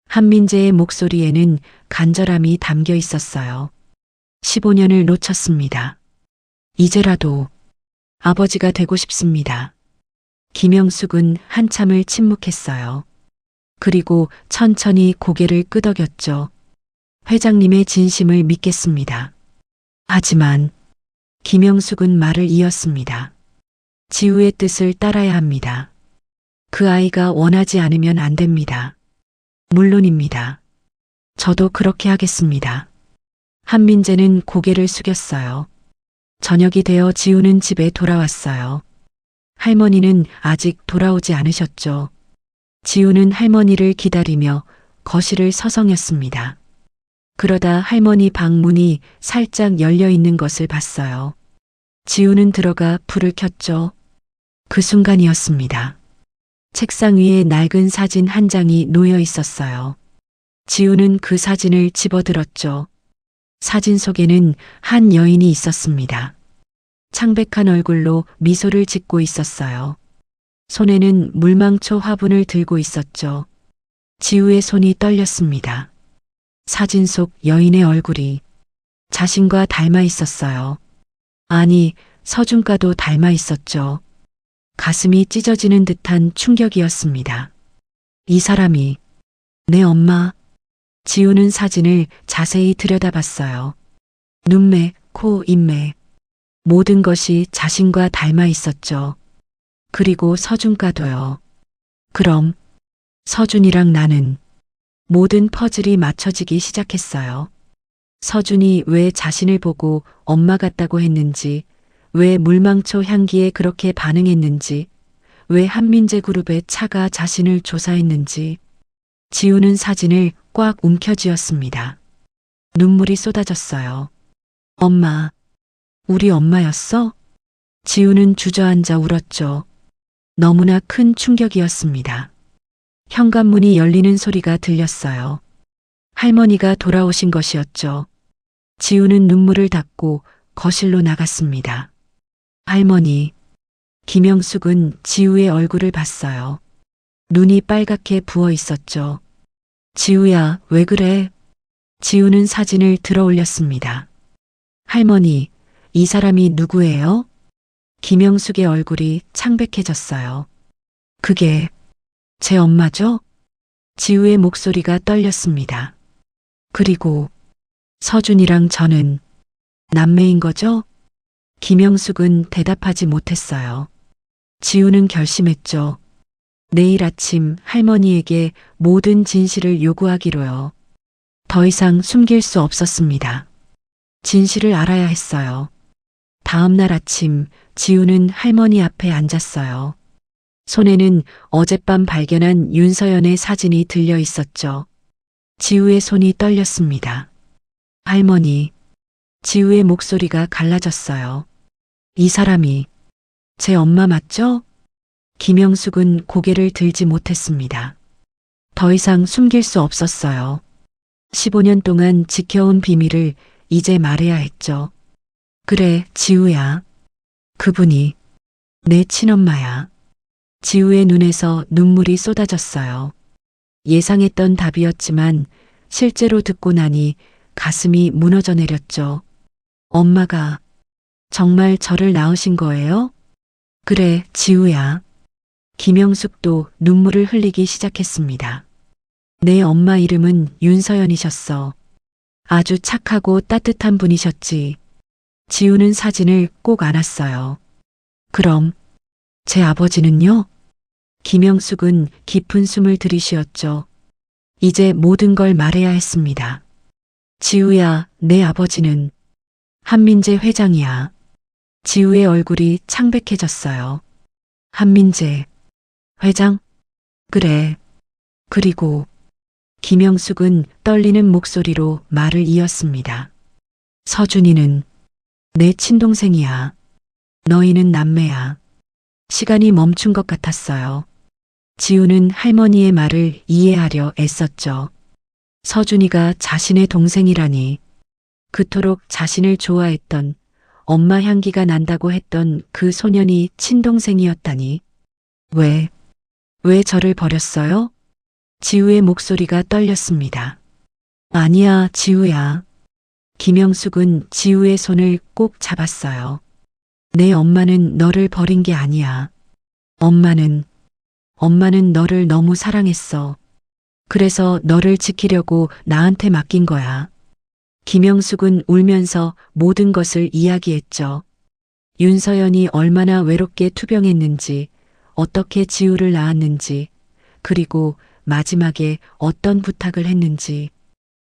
한민재의 목소리에는 간절함이 담겨 있었어요. 15년을 놓쳤습니다. 이제라도 아버지가 되고 싶습니다. 김영숙은 한참을 침묵했어요. 그리고 천천히 고개를 끄덕였죠. 회장님의 진심을 믿겠습니다. 하지만 김영숙은 말을 이었습니다. 지우의 뜻을 따라야 합니다. 그 아이가 원하지 않으면 안 됩니다. 물론입니다. 저도 그렇게 하겠습니다. 한민재는 고개를 숙였어요. 저녁이 되어 지우는 집에 돌아왔어요. 할머니는 아직 돌아오지 않으셨죠. 지우는 할머니를 기다리며 거실을 서성였습니다. 그러다 할머니 방 문이 살짝 열려 있는 것을 봤어요. 지우는 들어가 불을 켰죠. 그 순간이었습니다. 책상 위에 낡은 사진 한 장이 놓여 있었어요. 지우는 그 사진을 집어들었죠. 사진 속에는 한 여인이 있었습니다. 창백한 얼굴로 미소를 짓고 있었어요. 손에는 물망초 화분을 들고 있었죠. 지우의 손이 떨렸습니다. 사진 속 여인의 얼굴이 자신과 닮아 있었어요. 아니, 서준과도 닮아 있었죠. 가슴이 찢어지는 듯한 충격이었습니다. 이 사람이 내 엄마. 지우는 사진을 자세히 들여다봤어요. 눈매, 코, 입매. 모든 것이 자신과 닮아 있었죠. 그리고 서준과도요. 그럼 서준이랑 나는 모든 퍼즐이 맞춰지기 시작했어요. 서준이 왜 자신을 보고 엄마 같다고 했는지, 왜 물망초 향기에 그렇게 반응했는지, 왜 한민재 그룹의 차가 자신을 조사했는지. 지우는 사진을 꽉 움켜쥐었습니다. 눈물이 쏟아졌어요. 엄마, 우리 엄마였어? 지우는 주저앉아 울었죠. 너무나 큰 충격이었습니다. 현관문이 열리는 소리가 들렸어요. 할머니가 돌아오신 것이었죠. 지우는 눈물을 닦고 거실로 나갔습니다. 할머니. 김영숙은 지우의 얼굴을 봤어요. 눈이 빨갛게 부어 있었죠. 지우야, 왜 그래? 지우는 사진을 들어 올렸습니다. 할머니, 이 사람이 누구예요? 김영숙의 얼굴이 창백해졌어요. 그게 제 엄마죠? 지우의 목소리가 떨렸습니다. 그리고 서준이랑 저는 남매인 거죠? 김영숙은 대답하지 못했어요. 지우는 결심했죠. 내일 아침 할머니에게 모든 진실을 요구하기로요. 더 이상 숨길 수 없었습니다. 진실을 알아야 했어요. 다음 날 아침 지우는 할머니 앞에 앉았어요. 손에는 어젯밤 발견한 윤서연의 사진이 들려 있었죠. 지우의 손이 떨렸습니다. 할머니. 지우의 목소리가 갈라졌어요. 이 사람이 제 엄마 맞죠? 김영숙은 고개를 들지 못했습니다. 더 이상 숨길 수 없었어요. 15년 동안 지켜온 비밀을 이제 말해야 했죠. 그래, 지우야. 그분이 내 친엄마야. 지우의 눈에서 눈물이 쏟아졌어요. 예상했던 답이었지만 실제로 듣고 나니 가슴이 무너져 내렸죠. 엄마가 정말 저를 낳으신 거예요? 그래, 지우야. 김영숙도 눈물을 흘리기 시작했습니다. 내 엄마 이름은 윤서연이셨어. 아주 착하고 따뜻한 분이셨지. 지우는 사진을 꼭 안았어요. 그럼 제 아버지는요? 김영숙은 깊은 숨을 들이쉬었죠. 이제 모든 걸 말해야 했습니다. 지우야, 내 아버지는 한민재 회장이야. 지우의 얼굴이 창백해졌어요. 한민재 회장? 그래. 그리고 김영숙은 떨리는 목소리로 말을 이었습니다. 서준이는 내 친동생이야. 너희는 남매야. 시간이 멈춘 것 같았어요. 지우는 할머니의 말을 이해하려 애썼죠. 서준이가 자신의 동생이라니. 그토록 자신을 좋아했던, 엄마 향기가 난다고 했던 그 소년이 친동생이었다니. 왜 저를 버렸어요? 지우의 목소리가 떨렸습니다. 아니야, 지우야. 김영숙은 지우의 손을 꼭 잡았어요. 내 엄마는 너를 버린 게 아니야. 엄마는 너를 너무 사랑했어. 그래서 너를 지키려고 나한테 맡긴 거야. 김영숙은 울면서 모든 것을 이야기했죠. 윤서연이 얼마나 외롭게 투병했는지, 어떻게 지우를 낳았는지, 그리고 마지막에 어떤 부탁을 했는지.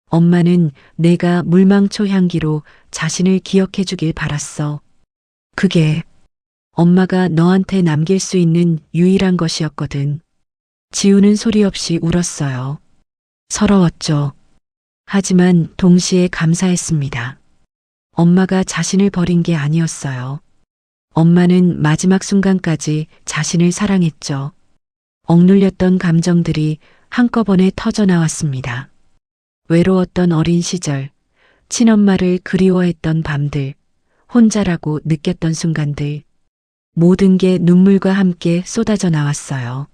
엄마는 내가 물망초 향기로 자신을 기억해 주길 바랐어. 그게 엄마가 너한테 남길 수 있는 유일한 것이었거든. 지우는 소리 없이 울었어요. 서러웠죠. 하지만 동시에 감사했습니다. 엄마가 자신을 버린 게 아니었어요. 엄마는 마지막 순간까지 자신을 사랑했죠. 억눌렸던 감정들이 한꺼번에 터져나왔습니다. 외로웠던 어린 시절, 친엄마를 그리워했던 밤들, 혼자라고 느꼈던 순간들, 모든 게 눈물과 함께 쏟아져 나왔어요.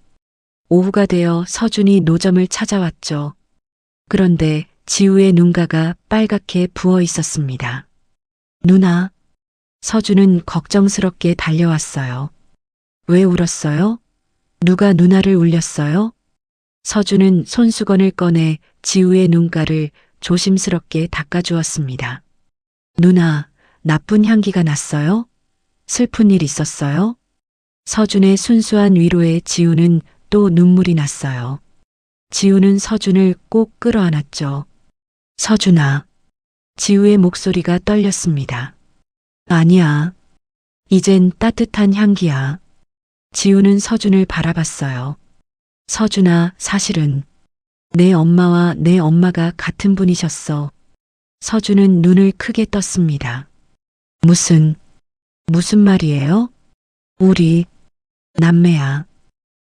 오후가 되어 서준이 노점을 찾아왔죠. 그런데 지우의 눈가가 빨갛게 부어 있었습니다. 누나. 서준은 걱정스럽게 달려왔어요. 왜 울었어요? 누가 누나를 울렸어요? 서준은 손수건을 꺼내 지우의 눈가를 조심스럽게 닦아주었습니다. 누나, 나쁜 향기가 났어요? 슬픈 일 있었어요? 서준의 순수한 위로에 지우는 또 눈물이 났어요. 지우는 서준을 꼭 끌어안았죠. 서준아. 지우의 목소리가 떨렸습니다. 아니야. 이젠 따뜻한 향기야. 지우는 서준을 바라봤어요. 서준아, 사실은 내 엄마와 내 엄마가 같은 분이셨어. 서준은 눈을 크게 떴습니다. 무슨 말이에요? 우리 남매야.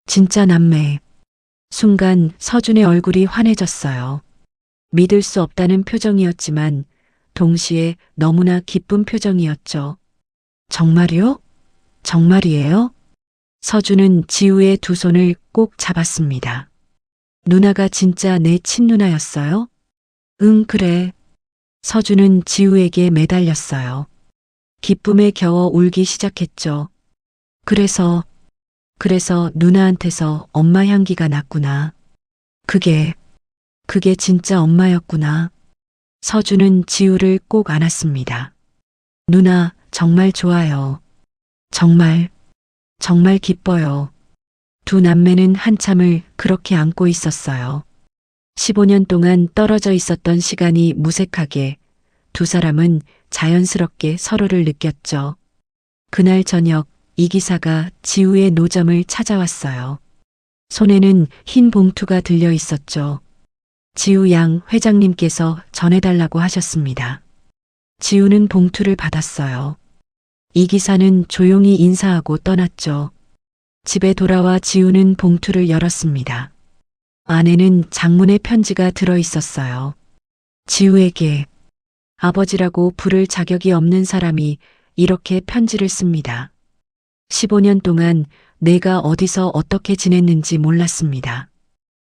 진짜 남매. 순간 서준의 얼굴이 환해졌어요. 믿을 수 없다는 표정이었지만 동시에 너무나 기쁜 표정이었죠. 정말이요? 정말이에요? 서준은 지우의 두 손을 꼭 잡았습니다. 누나가 진짜 내 친누나였어요? 응, 그래. 서준은 지우에게 매달렸어요. 기쁨에 겨워 울기 시작했죠. 그래서 누나한테서 엄마 향기가 났구나. 그게 진짜 엄마였구나. 서준은 지우를 꼭 안았습니다. 누나, 정말 좋아요. 정말 기뻐요. 두 남매는 한참을 그렇게 안고 있었어요. 15년 동안 떨어져 있었던 시간이 무색하게 두 사람은 자연스럽게 서로를 느꼈죠. 그날 저녁 이 기사가 지우의 노점을 찾아왔어요. 손에는 흰 봉투가 들려 있었죠. 지우 양 회장님께서 전해달라고 하셨습니다. 지우는 봉투를 받았어요. 이 기사는 조용히 인사하고 떠났죠. 집에 돌아와 지우는 봉투를 열었습니다. 안에는 장문의 편지가 들어 있었어요. 지우에게 아버지라고 부를 자격이 없는 사람이 이렇게 편지를 씁니다. 15년 동안 내가 어디서 어떻게 지냈는지 몰랐습니다.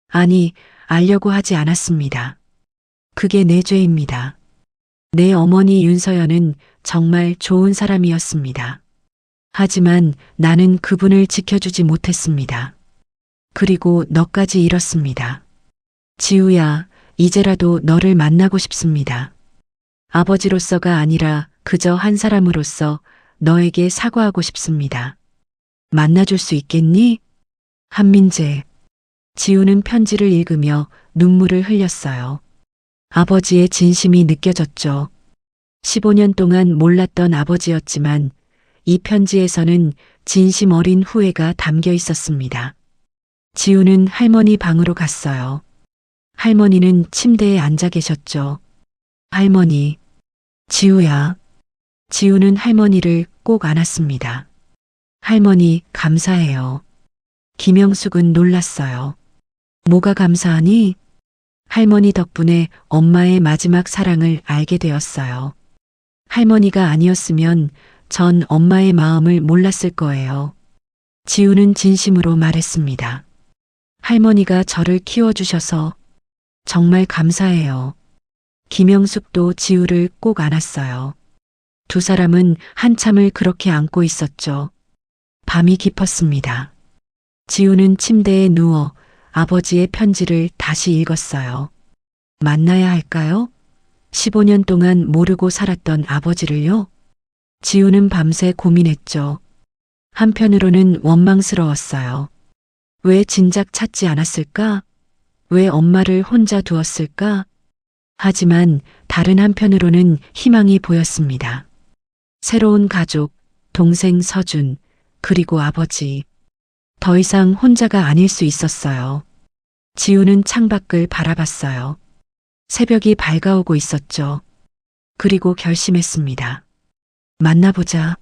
아니, 알려고 하지 않았습니다. 그게 내 죄입니다. 내 어머니 윤서연은 정말 좋은 사람이었습니다. 하지만 나는 그분을 지켜주지 못했습니다. 그리고 너까지 잃었습니다. 지우야, 이제라도 너를 만나고 싶습니다. 아버지로서가 아니라 그저 한 사람으로서 너에게 사과하고 싶습니다. 만나줄 수 있겠니? 한민재. 지우는 편지를 읽으며 눈물을 흘렸어요. 아버지의 진심이 느껴졌죠. 15년 동안 몰랐던 아버지였지만 이 편지에서는 진심 어린 후회가 담겨 있었습니다. 지우는 할머니 방으로 갔어요. 할머니는 침대에 앉아 계셨죠. 할머니, 지우야. 지우는 할머니를 꼭 안았습니다. 할머니, 감사해요. 김영숙은 놀랐어요. 뭐가 감사하니? 할머니 덕분에 엄마의 마지막 사랑을 알게 되었어요. 할머니가 아니었으면 전 엄마의 마음을 몰랐을 거예요. 지우는 진심으로 말했습니다. 할머니가 저를 키워주셔서 정말 감사해요. 김영숙도 지우를 꼭 안았어요. 두 사람은 한참을 그렇게 안고 있었죠. 밤이 깊었습니다. 지우는 침대에 누워 아버지의 편지를 다시 읽었어요. 만나야 할까요? 15년 동안 모르고 살았던 아버지를요? 지우는 밤새 고민했죠. 한편으로는 원망스러웠어요. 왜 진작 찾지 않았을까? 왜 엄마를 혼자 두었을까? 하지만 다른 한편으로는 희망이 보였습니다. 새로운 가족, 동생 서준, 그리고 아버지. 더 이상 혼자가 아닐 수 있었어요. 지우는 창밖을 바라봤어요. 새벽이 밝아오고 있었죠. 그리고 결심했습니다. 만나보자.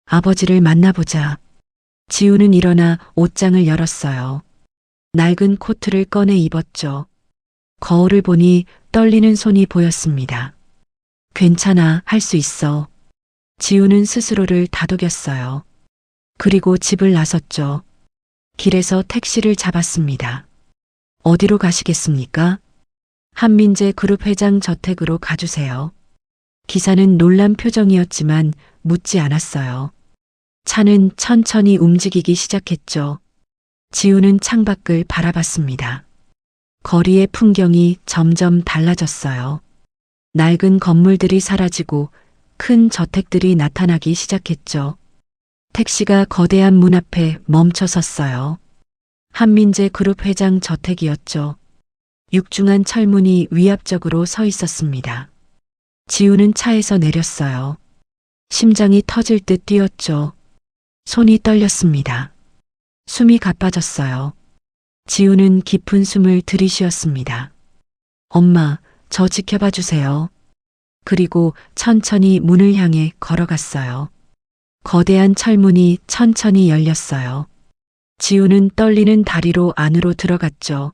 아버지를 만나보자. 지우는 일어나 옷장을 열었어요. 낡은 코트를 꺼내 입었죠. 거울을 보니 떨리는 손이 보였습니다. 괜찮아, 할 수 있어. 지우는 스스로를 다독였어요. 그리고 집을 나섰죠. 길에서 택시를 잡았습니다. 어디로 가시겠습니까? 한민재 그룹 회장 저택으로 가주세요. 기사는 놀란 표정이었지만 묻지 않았어요. 차는 천천히 움직이기 시작했죠. 지우는 창밖을 바라봤습니다. 거리의 풍경이 점점 달라졌어요. 낡은 건물들이 사라지고 큰 저택들이 나타나기 시작했죠. 택시가 거대한 문 앞에 멈춰 섰어요. 한민재 그룹 회장 저택이었죠. 육중한 철문이 위압적으로 서 있었습니다. 지우는 차에서 내렸어요. 심장이 터질 듯 뛰었죠. 손이 떨렸습니다. 숨이 가빠졌어요. 지우는 깊은 숨을 들이쉬었습니다. 엄마, 저 지켜봐 주세요. 그리고 천천히 문을 향해 걸어갔어요. 거대한 철문이 천천히 열렸어요. 지우는 떨리는 다리로 안으로 들어갔죠.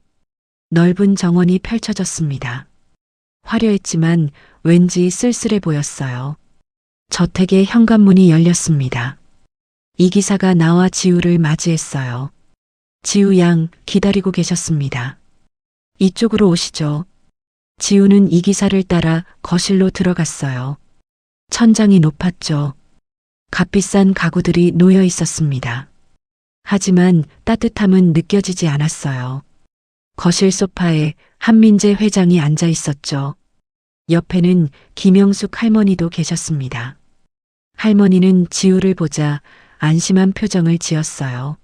넓은 정원이 펼쳐졌습니다. 화려했지만 왠지 쓸쓸해 보였어요. 저택의 현관문이 열렸습니다. 이 기사가 나와 지우를 맞이했어요. 지우 양 기다리고 계셨습니다. 이쪽으로 오시죠. 지우는 이 기사를 따라 거실로 들어갔어요. 천장이 높았죠. 값비싼 가구들이 놓여 있었습니다. 하지만 따뜻함은 느껴지지 않았어요. 거실 소파에 한민재 회장이 앉아 있었죠. 옆에는 김영숙 할머니도 계셨습니다. 할머니는 지우를 보자 안심한 표정을 지었어요.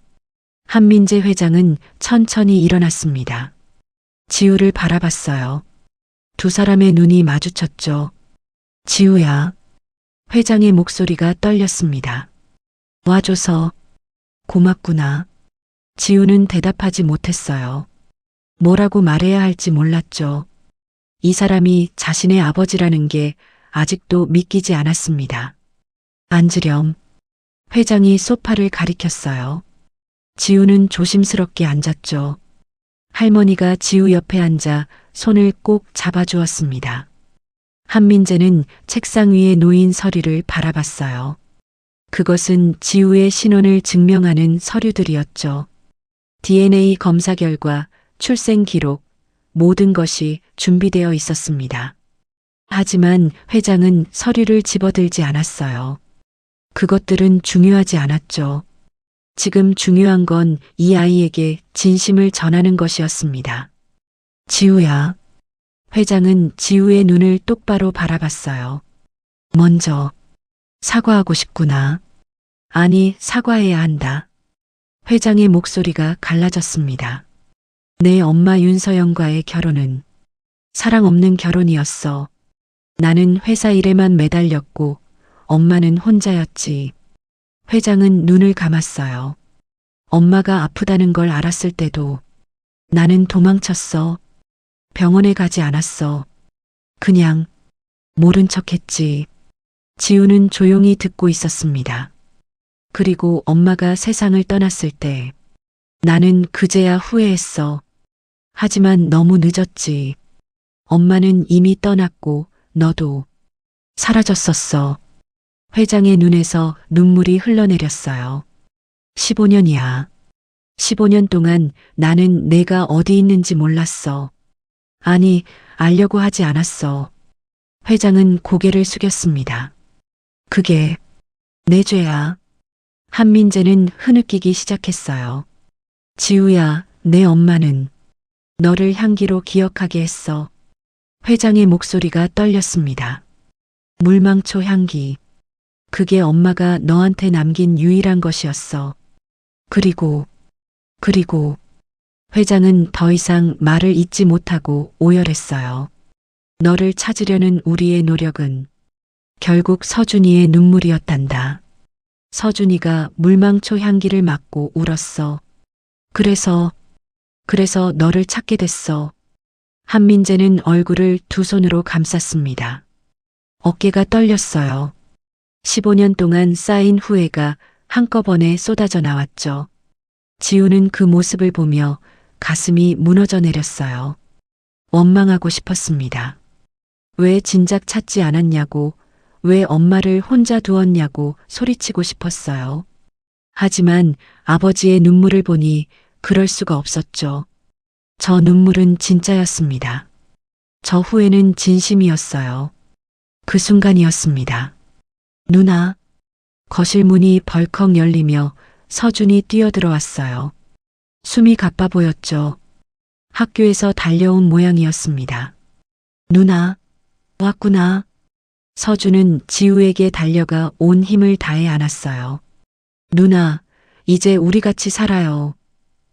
한민재 회장은 천천히 일어났습니다. 지우를 바라봤어요. 두 사람의 눈이 마주쳤죠. 지우야. 회장의 목소리가 떨렸습니다. 와줘서 고맙구나. 지우는 대답하지 못했어요. 뭐라고 말해야 할지 몰랐죠. 이 사람이 자신의 아버지라는 게 아직도 믿기지 않았습니다. 앉으렴. 회장이 소파를 가리켰어요. 지우는 조심스럽게 앉았죠. 할머니가 지우 옆에 앉아 손을 꼭 잡아주었습니다. 한민재는 책상 위에 놓인 서류를 바라봤어요. 그것은 지우의 신원을 증명하는 서류들이었죠. DNA 검사 결과, 출생 기록, 모든 것이 준비되어 있었습니다. 하지만 회장은 서류를 집어들지 않았어요. 그것들은 중요하지 않았죠. 지금 중요한 건 이 아이에게 진심을 전하는 것이었습니다. 지우야. 회장은 지우의 눈을 똑바로 바라봤어요. 먼저 사과하고 싶구나. 아니, 사과해야 한다. 회장의 목소리가 갈라졌습니다. 내 엄마 윤서영과의 결혼은 사랑 없는 결혼이었어. 나는 회사 일에만 매달렸고 엄마는 혼자였지. 회장은 눈을 감았어요. 엄마가 아프다는 걸 알았을 때도 나는 도망쳤어. 병원에 가지 않았어. 그냥 모른 척 했지. 지우는 조용히 듣고 있었습니다. 그리고 엄마가 세상을 떠났을 때 나는 그제야 후회했어. 하지만 너무 늦었지. 엄마는 이미 떠났고 너도 사라졌었어. 회장의 눈에서 눈물이 흘러내렸어요. 15년이야. 15년 동안 나는 내가 어디 있는지 몰랐어. 아니, 알려고 하지 않았어. 회장은 고개를 숙였습니다. 그게 내 죄야. 한민재는 흐느끼기 시작했어요. 지우야, 내 엄마는 너를 향기로 기억하게 했어. 회장의 목소리가 떨렸습니다. 물망초 향기. 그게 엄마가 너한테 남긴 유일한 것이었어. 그리고 회장은 더 이상 말을 잇지 못하고 오열했어요. 너를 찾으려는 우리의 노력은 결국 서준이의 눈물이었단다. 서준이가 물망초 향기를 맡고 울었어. 그래서 너를 찾게 됐어. 한민재는 얼굴을 두 손으로 감쌌습니다. 어깨가 떨렸어요. 15년 동안 쌓인 후회가 한꺼번에 쏟아져 나왔죠. 지우는 그 모습을 보며 가슴이 무너져 내렸어요. 원망하고 싶었습니다. 왜 진작 찾지 않았냐고, 왜 엄마를 혼자 두었냐고 소리치고 싶었어요. 하지만 아버지의 눈물을 보니 그럴 수가 없었죠. 저 눈물은 진짜였습니다. 저 후회는 진심이었어요. 그 순간이었습니다. 누나, 거실 문이 벌컥 열리며 서준이 뛰어들어왔어요. 숨이 가빠 보였죠. 학교에서 달려온 모양이었습니다. 누나, 왔구나. 서준은 지우에게 달려가 온 힘을 다해 안았어요. 누나, 이제 우리 같이 살아요.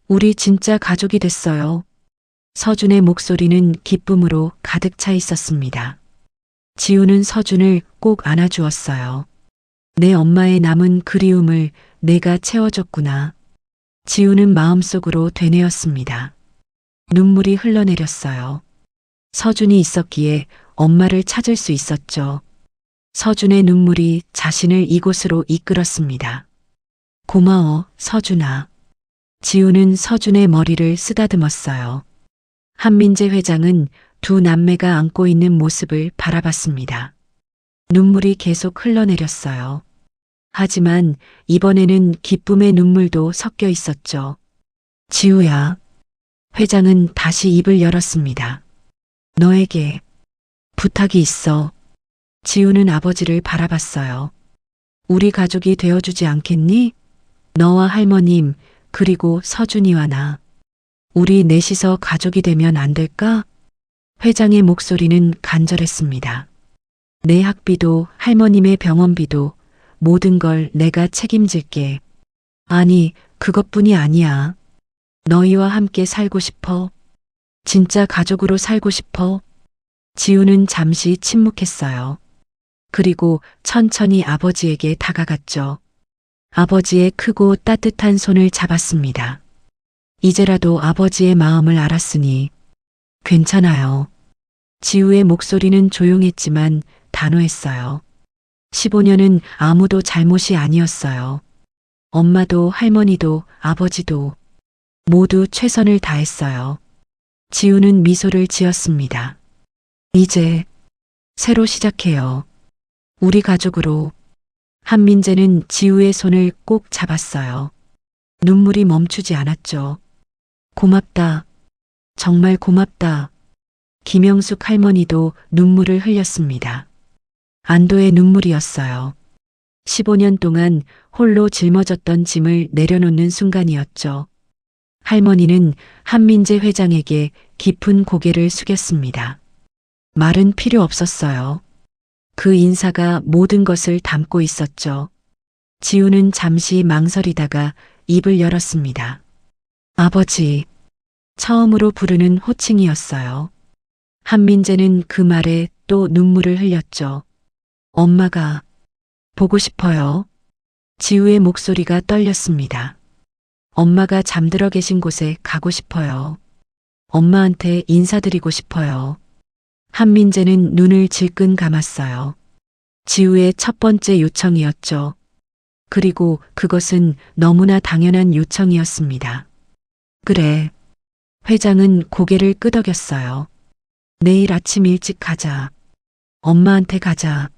우리 진짜 가족이 됐어요. 서준의 목소리는 기쁨으로 가득 차 있었습니다. 지우는 서준을 꼭 안아주었어요. 내 엄마의 남은 그리움을 내가 채워줬구나. 지우는 마음속으로 되뇌었습니다. 눈물이 흘러내렸어요. 서준이 있었기에 엄마를 찾을 수 있었죠. 서준의 눈물이 자신을 이곳으로 이끌었습니다. 고마워, 서준아. 지우는 서준의 머리를 쓰다듬었어요. 한민재 회장은 두 남매가 안고 있는 모습을 바라봤습니다. 눈물이 계속 흘러내렸어요. 하지만 이번에는 기쁨의 눈물도 섞여 있었죠. 지우야. 회장은 다시 입을 열었습니다. 너에게 부탁이 있어. 지우는 아버지를 바라봤어요. 우리 가족이 되어주지 않겠니? 너와 할머님, 그리고 서준이와 나. 우리 넷이서 가족이 되면 안 될까? 회장의 목소리는 간절했습니다. 내 학비도 할머님의 병원비도 모든 걸 내가 책임질게. 아니, 그것뿐이 아니야. 너희와 함께 살고 싶어. 진짜 가족으로 살고 싶어. 지우는 잠시 침묵했어요. 그리고 천천히 아버지에게 다가갔죠. 아버지의 크고 따뜻한 손을 잡았습니다. 이제라도 아버지의 마음을 알았으니 괜찮아요. 지우의 목소리는 조용했지만 단호했어요. 15년은 아무도 잘못이 아니었어요. 엄마도 할머니도 아버지도 모두 최선을 다했어요. 지우는 미소를 지었습니다. 이제 새로 시작해요. 우리 가족으로. 한민재는 지우의 손을 꼭 잡았어요. 눈물이 멈추지 않았죠. 고맙다. 정말 고맙다. 김영숙 할머니도 눈물을 흘렸습니다. 안도의 눈물이었어요. 15년 동안 홀로 짊어졌던 짐을 내려놓는 순간이었죠. 할머니는 한민재 회장에게 깊은 고개를 숙였습니다. 말은 필요 없었어요. 그 인사가 모든 것을 담고 있었죠. 지우는 잠시 망설이다가 입을 열었습니다. 아버지. 처음으로 부르는 호칭이었어요. 한민재는 그 말에 또 눈물을 흘렸죠. 엄마가 보고 싶어요. 지우의 목소리가 떨렸습니다. 엄마가 잠들어 계신 곳에 가고 싶어요. 엄마한테 인사드리고 싶어요. 한민재는 눈을 질끈 감았어요. 지우의 첫 번째 요청이었죠. 그리고 그것은 너무나 당연한 요청이었습니다. 그래. 회장은 고개를 끄덕였어요. 내일 아침 일찍 가자. 엄마한테 가자.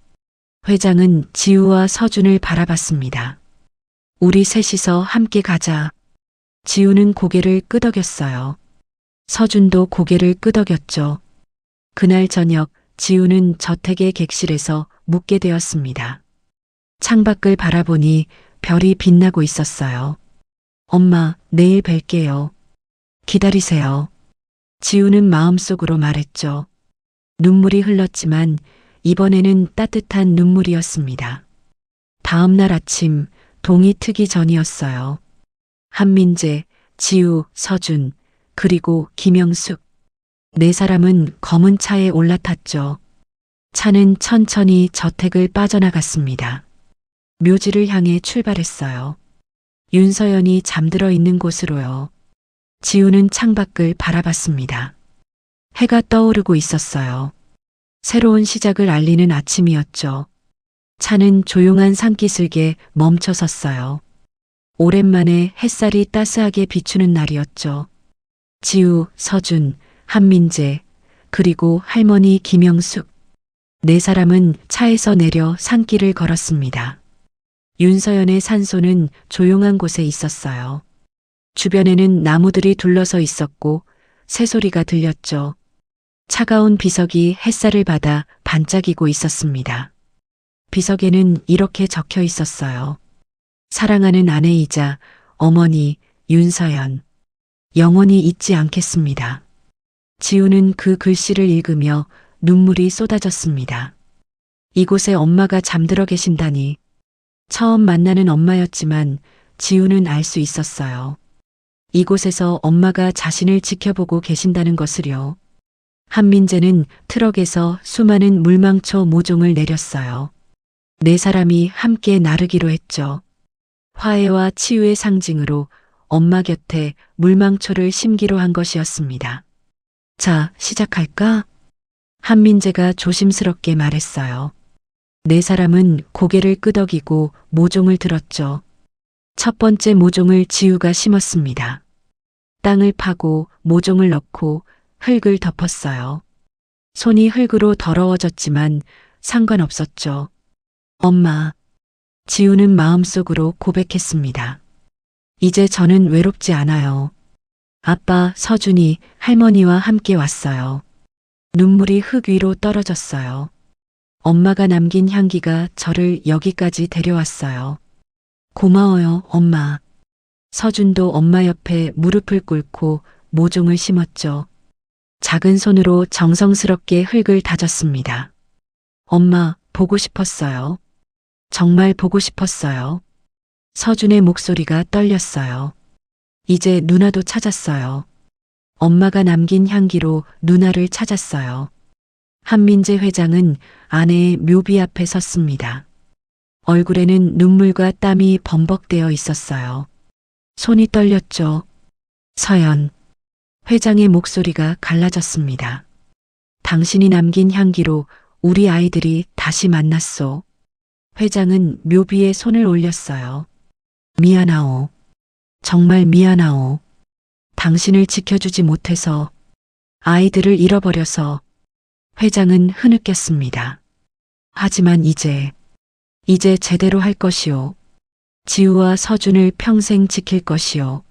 회장은 지우와 서준을 바라봤습니다. 우리 셋이서 함께 가자. 지우는 고개를 끄덕였어요. 서준도 고개를 끄덕였죠. 그날 저녁 지우는 저택의 객실에서 묵게 되었습니다. 창밖을 바라보니 별이 빛나고 있었어요. 엄마, 내일 뵐게요. 기다리세요. 지우는 마음속으로 말했죠. 눈물이 흘렀지만 이번에는 따뜻한 눈물이었습니다. 다음 날 아침 동이 트기 전이었어요. 한민재, 지우, 서준, 그리고 김영숙. 네 사람은 검은 차에 올라탔죠. 차는 천천히 저택을 빠져나갔습니다. 묘지를 향해 출발했어요. 윤서연이 잠들어 있는 곳으로요. 지우는 창밖을 바라봤습니다. 해가 떠오르고 있었어요. 새로운 시작을 알리는 아침이었죠. 차는 조용한 산기슭에 멈춰 섰어요. 오랜만에 햇살이 따스하게 비추는 날이었죠. 지우, 서준, 한민재, 그리고 할머니 김영숙. 네 사람은 차에서 내려 산길을 걸었습니다. 윤서연의 산소는 조용한 곳에 있었어요. 주변에는 나무들이 둘러서 있었고 새소리가 들렸죠. 차가운 비석이 햇살을 받아 반짝이고 있었습니다. 비석에는 이렇게 적혀 있었어요. 사랑하는 아내이자 어머니 윤서연. 영원히 잊지 않겠습니다. 지우는 그 글씨를 읽으며 눈물이 쏟아졌습니다. 이곳에 엄마가 잠들어 계신다니. 처음 만나는 엄마였지만 지우는 알 수 있었어요. 이곳에서 엄마가 자신을 지켜보고 계신다는 것을요. 한민재는 트럭에서 수많은 물망초 모종을 내렸어요. 네 사람이 함께 나르기로 했죠. 화해와 치유의 상징으로 엄마 곁에 물망초를 심기로 한 것이었습니다. 자, 시작할까? 한민재가 조심스럽게 말했어요. 네 사람은 고개를 끄덕이고 모종을 들었죠. 첫 번째 모종을 지우가 심었습니다. 땅을 파고 모종을 넣고 흙을 덮었어요. 손이 흙으로 더러워졌지만 상관없었죠. 엄마, 지우는 마음속으로 고백했습니다. 이제 저는 외롭지 않아요. 아빠, 서준이 할머니와 함께 왔어요. 눈물이 흙 위로 떨어졌어요. 엄마가 남긴 향기가 저를 여기까지 데려왔어요. 고마워요, 엄마. 서준도 엄마 옆에 무릎을 꿇고 모종을 심었죠. 작은 손으로 정성스럽게 흙을 다졌습니다. 엄마, 보고 싶었어요. 정말 보고 싶었어요. 서준의 목소리가 떨렸어요. 이제 누나도 찾았어요. 엄마가 남긴 향기로 누나를 찾았어요. 한민재 회장은 아내의 묘비 앞에 섰습니다. 얼굴에는 눈물과 땀이 범벅되어 있었어요. 손이 떨렸죠. 서연. 회장의 목소리가 갈라졌습니다. 당신이 남긴 향기로 우리 아이들이 다시 만났소. 회장은 묘비에 손을 올렸어요. 미안하오. 정말 미안하오. 당신을 지켜주지 못해서, 아이들을 잃어버려서. 회장은 흐느꼈습니다. 하지만 이제 제대로 할 것이오. 지우와 서준을 평생 지킬 것이오.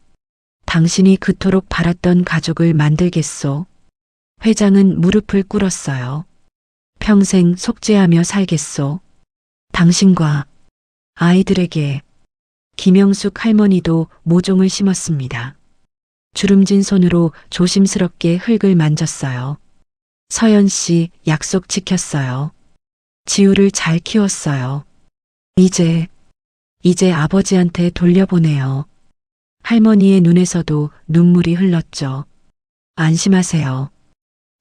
당신이 그토록 바랐던 가족을 만들겠소. 회장은 무릎을 꿇었어요. 평생 속죄하며 살겠소. 당신과 아이들에게. 김영숙 할머니도 모종을 심었습니다. 주름진 손으로 조심스럽게 흙을 만졌어요. 서연 씨 약속 지켰어요. 지우를 잘 키웠어요. 이제 아버지한테 돌려보내요. 할머니의 눈에서도 눈물이 흘렀죠. 안심하세요.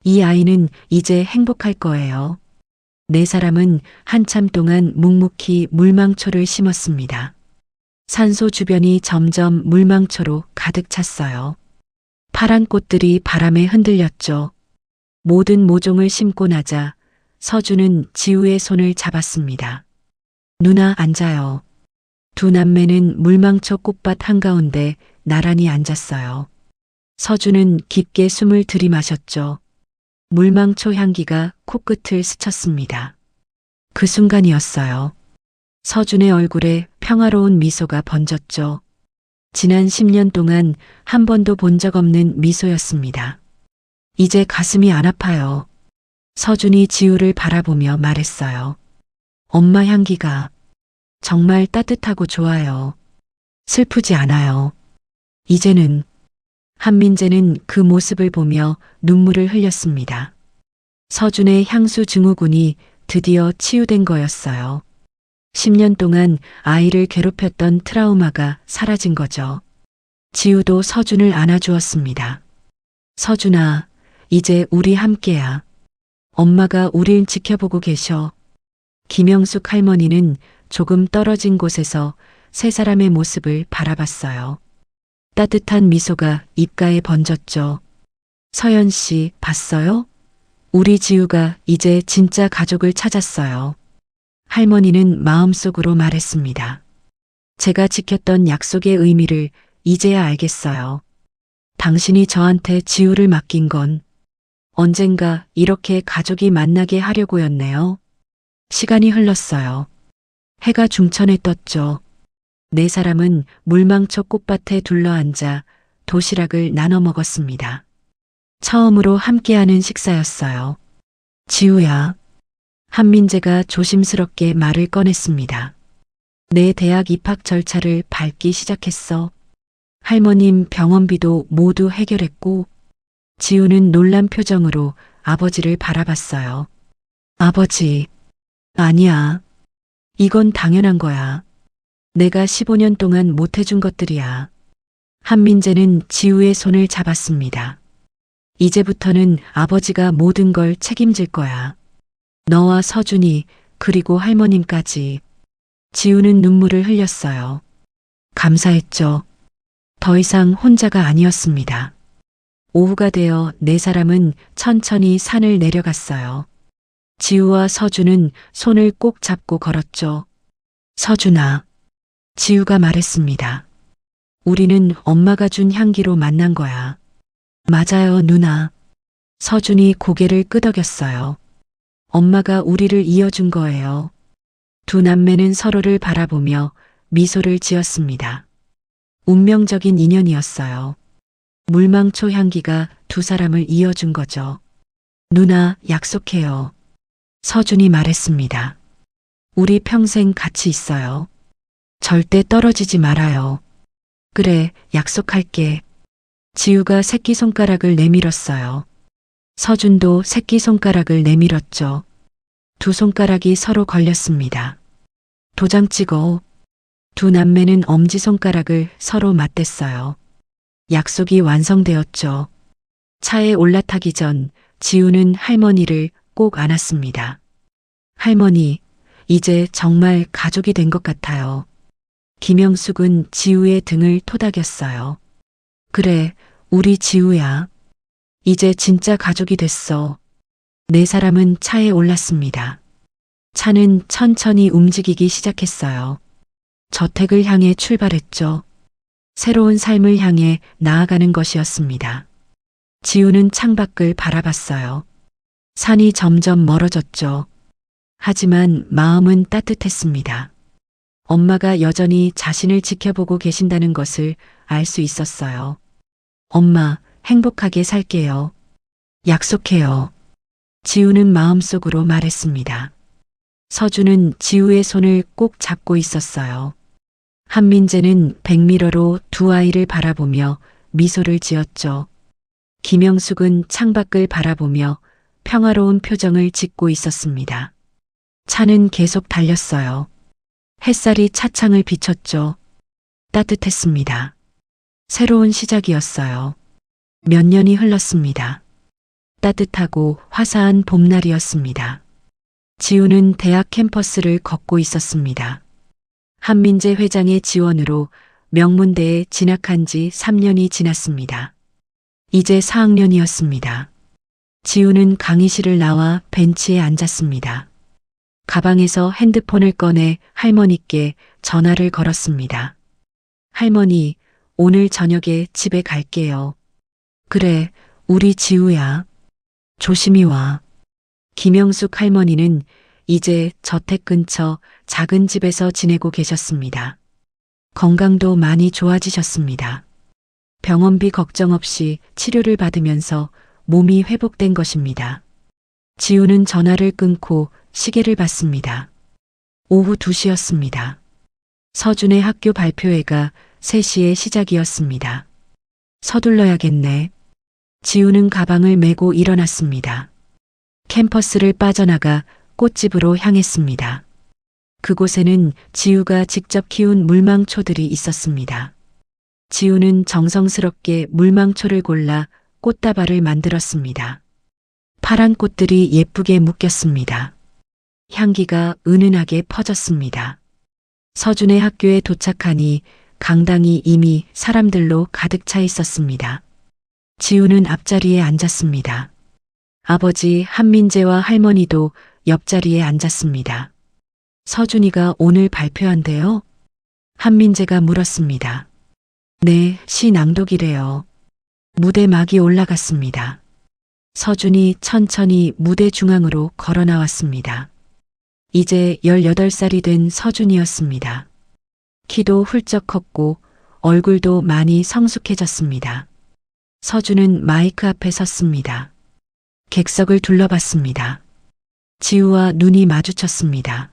이 아이는 이제 행복할 거예요. 네 사람은 한참 동안 묵묵히 물망초를 심었습니다. 산소 주변이 점점 물망초로 가득 찼어요. 파란 꽃들이 바람에 흔들렸죠. 모든 모종을 심고 나자 서준은 지우의 손을 잡았습니다. 누나 앉아요. 두 남매는 물망초 꽃밭 한가운데 나란히 앉았어요. 서준은 깊게 숨을 들이마셨죠. 물망초 향기가 코끝을 스쳤습니다. 그 순간이었어요. 서준의 얼굴에 평화로운 미소가 번졌죠. 지난 10년 동안 한 번도 본 적 없는 미소였습니다. 이제 가슴이 안 아파요. 서준이 지우를 바라보며 말했어요. 엄마 향기가 정말 따뜻하고 좋아요. 슬프지 않아요. 이제는 한민재는 그 모습을 보며 눈물을 흘렸습니다. 서준의 향수 증후군이 드디어 치유된 거였어요. 10년 동안 아이를 괴롭혔던 트라우마가 사라진 거죠. 지우도 서준을 안아주었습니다. 서준아, 이제 우리 함께야. 엄마가 우릴 지켜보고 계셔. 김영숙 할머니는 조금 떨어진 곳에서 세 사람의 모습을 바라봤어요. 따뜻한 미소가 입가에 번졌죠. 서연 씨, 봤어요? 우리 지우가 이제 진짜 가족을 찾았어요. 할머니는 마음속으로 말했습니다. 제가 지켰던 약속의 의미를 이제야 알겠어요. 당신이 저한테 지우를 맡긴 건 언젠가 이렇게 가족이 만나게 하려고였네요. 시간이 흘렀어요. 해가 중천에 떴죠. 네 사람은 물망초 꽃밭에 둘러앉아 도시락을 나눠 먹었습니다. 처음으로 함께하는 식사였어요. 지우야. 한민재가 조심스럽게 말을 꺼냈습니다. 내 대학 입학 절차를 밟기 시작했어. 할머님 병원비도 모두 해결했고, 지우는 놀란 표정으로 아버지를 바라봤어요. 아버지, 아니야. 이건 당연한 거야. 내가 15년 동안 못해준 것들이야. 한민재는 지우의 손을 잡았습니다. 이제부터는 아버지가 모든 걸 책임질 거야. 너와 서준이 그리고 할머님까지. 지우는 눈물을 흘렸어요. 감사했죠. 더 이상 혼자가 아니었습니다. 오후가 되어 네 사람은 천천히 산을 내려갔어요. 지우와 서준은 손을 꼭 잡고 걸었죠. 서준아. 지우가 말했습니다. 우리는 엄마가 준 향기로 만난 거야. 맞아요, 누나. 서준이 고개를 끄덕였어요. 엄마가 우리를 이어준 거예요. 두 남매는 서로를 바라보며 미소를 지었습니다. 운명적인 인연이었어요. 물망초 향기가 두 사람을 이어준 거죠. 누나, 약속해요. 서준이 말했습니다. 우리 평생 같이 있어요. 절대 떨어지지 말아요. 그래, 약속할게. 지우가 새끼손가락을 내밀었어요. 서준도 새끼손가락을 내밀었죠. 두 손가락이 서로 걸렸습니다. 도장 찍어. 두 남매는 엄지손가락을 서로 맞댔어요. 약속이 완성되었죠. 차에 올라타기 전 지우는 할머니를 꼭 안았습니다. 할머니, 이제 정말 가족이 된 것 같아요. 김영숙은 지우의 등을 토닥였어요. 그래, 우리 지우야. 이제 진짜 가족이 됐어. 네 사람은 차에 올랐습니다. 차는 천천히 움직이기 시작했어요. 저택을 향해 출발했죠. 새로운 삶을 향해 나아가는 것이었습니다. 지우는 창밖을 바라봤어요. 산이 점점 멀어졌죠. 하지만 마음은 따뜻했습니다. 엄마가 여전히 자신을 지켜보고 계신다는 것을 알 수 있었어요. 엄마, 행복하게 살게요. 약속해요. 지우는 마음속으로 말했습니다. 서준은 지우의 손을 꼭 잡고 있었어요. 한민재는 백미러로 두 아이를 바라보며 미소를 지었죠. 김영숙은 창밖을 바라보며 평화로운 표정을 짓고 있었습니다. 차는 계속 달렸어요. 햇살이 차창을 비췄죠. 따뜻했습니다. 새로운 시작이었어요. 몇 년이 흘렀습니다. 따뜻하고 화사한 봄날이었습니다. 지우는 대학 캠퍼스를 걷고 있었습니다. 한민재 회장의 지원으로 명문대에 진학한 지 3년이 지났습니다. 이제 4학년이었습니다. 지우는 강의실을 나와 벤치에 앉았습니다. 가방에서 핸드폰을 꺼내 할머니께 전화를 걸었습니다. 할머니, 오늘 저녁에 집에 갈게요. 그래, 우리 지우야. 조심히 와. 김영숙 할머니는 이제 저택 근처 작은 집에서 지내고 계셨습니다. 건강도 많이 좋아지셨습니다. 병원비 걱정 없이 치료를 받으면서 몸이 회복된 것입니다. 지우는 전화를 끊고 시계를 봤습니다. 오후 2시였습니다. 서준의 학교 발표회가 3시에 시작이었습니다. 서둘러야겠네. 지우는 가방을 메고 일어났습니다. 캠퍼스를 빠져나가 꽃집으로 향했습니다. 그곳에는 지우가 직접 키운 물망초들이 있었습니다. 지우는 정성스럽게 물망초를 골라 꽃다발을 만들었습니다. 파란 꽃들이 예쁘게 묶였습니다. 향기가 은은하게 퍼졌습니다. 서준의 학교에 도착하니 강당이 이미 사람들로 가득 차 있었습니다. 지우는 앞자리에 앉았습니다. 아버지 한민재와 할머니도 옆자리에 앉았습니다. 서준이가 오늘 발표한대요? 한민재가 물었습니다. 네, 시 낭독이래요. 무대 막이 올라갔습니다. 서준이 천천히 무대 중앙으로 걸어 나왔습니다. 이제 18살이 된 서준이었습니다. 키도 훌쩍 컸고 얼굴도 많이 성숙해졌습니다. 서준은 마이크 앞에 섰습니다. 객석을 둘러봤습니다. 지우와 눈이 마주쳤습니다.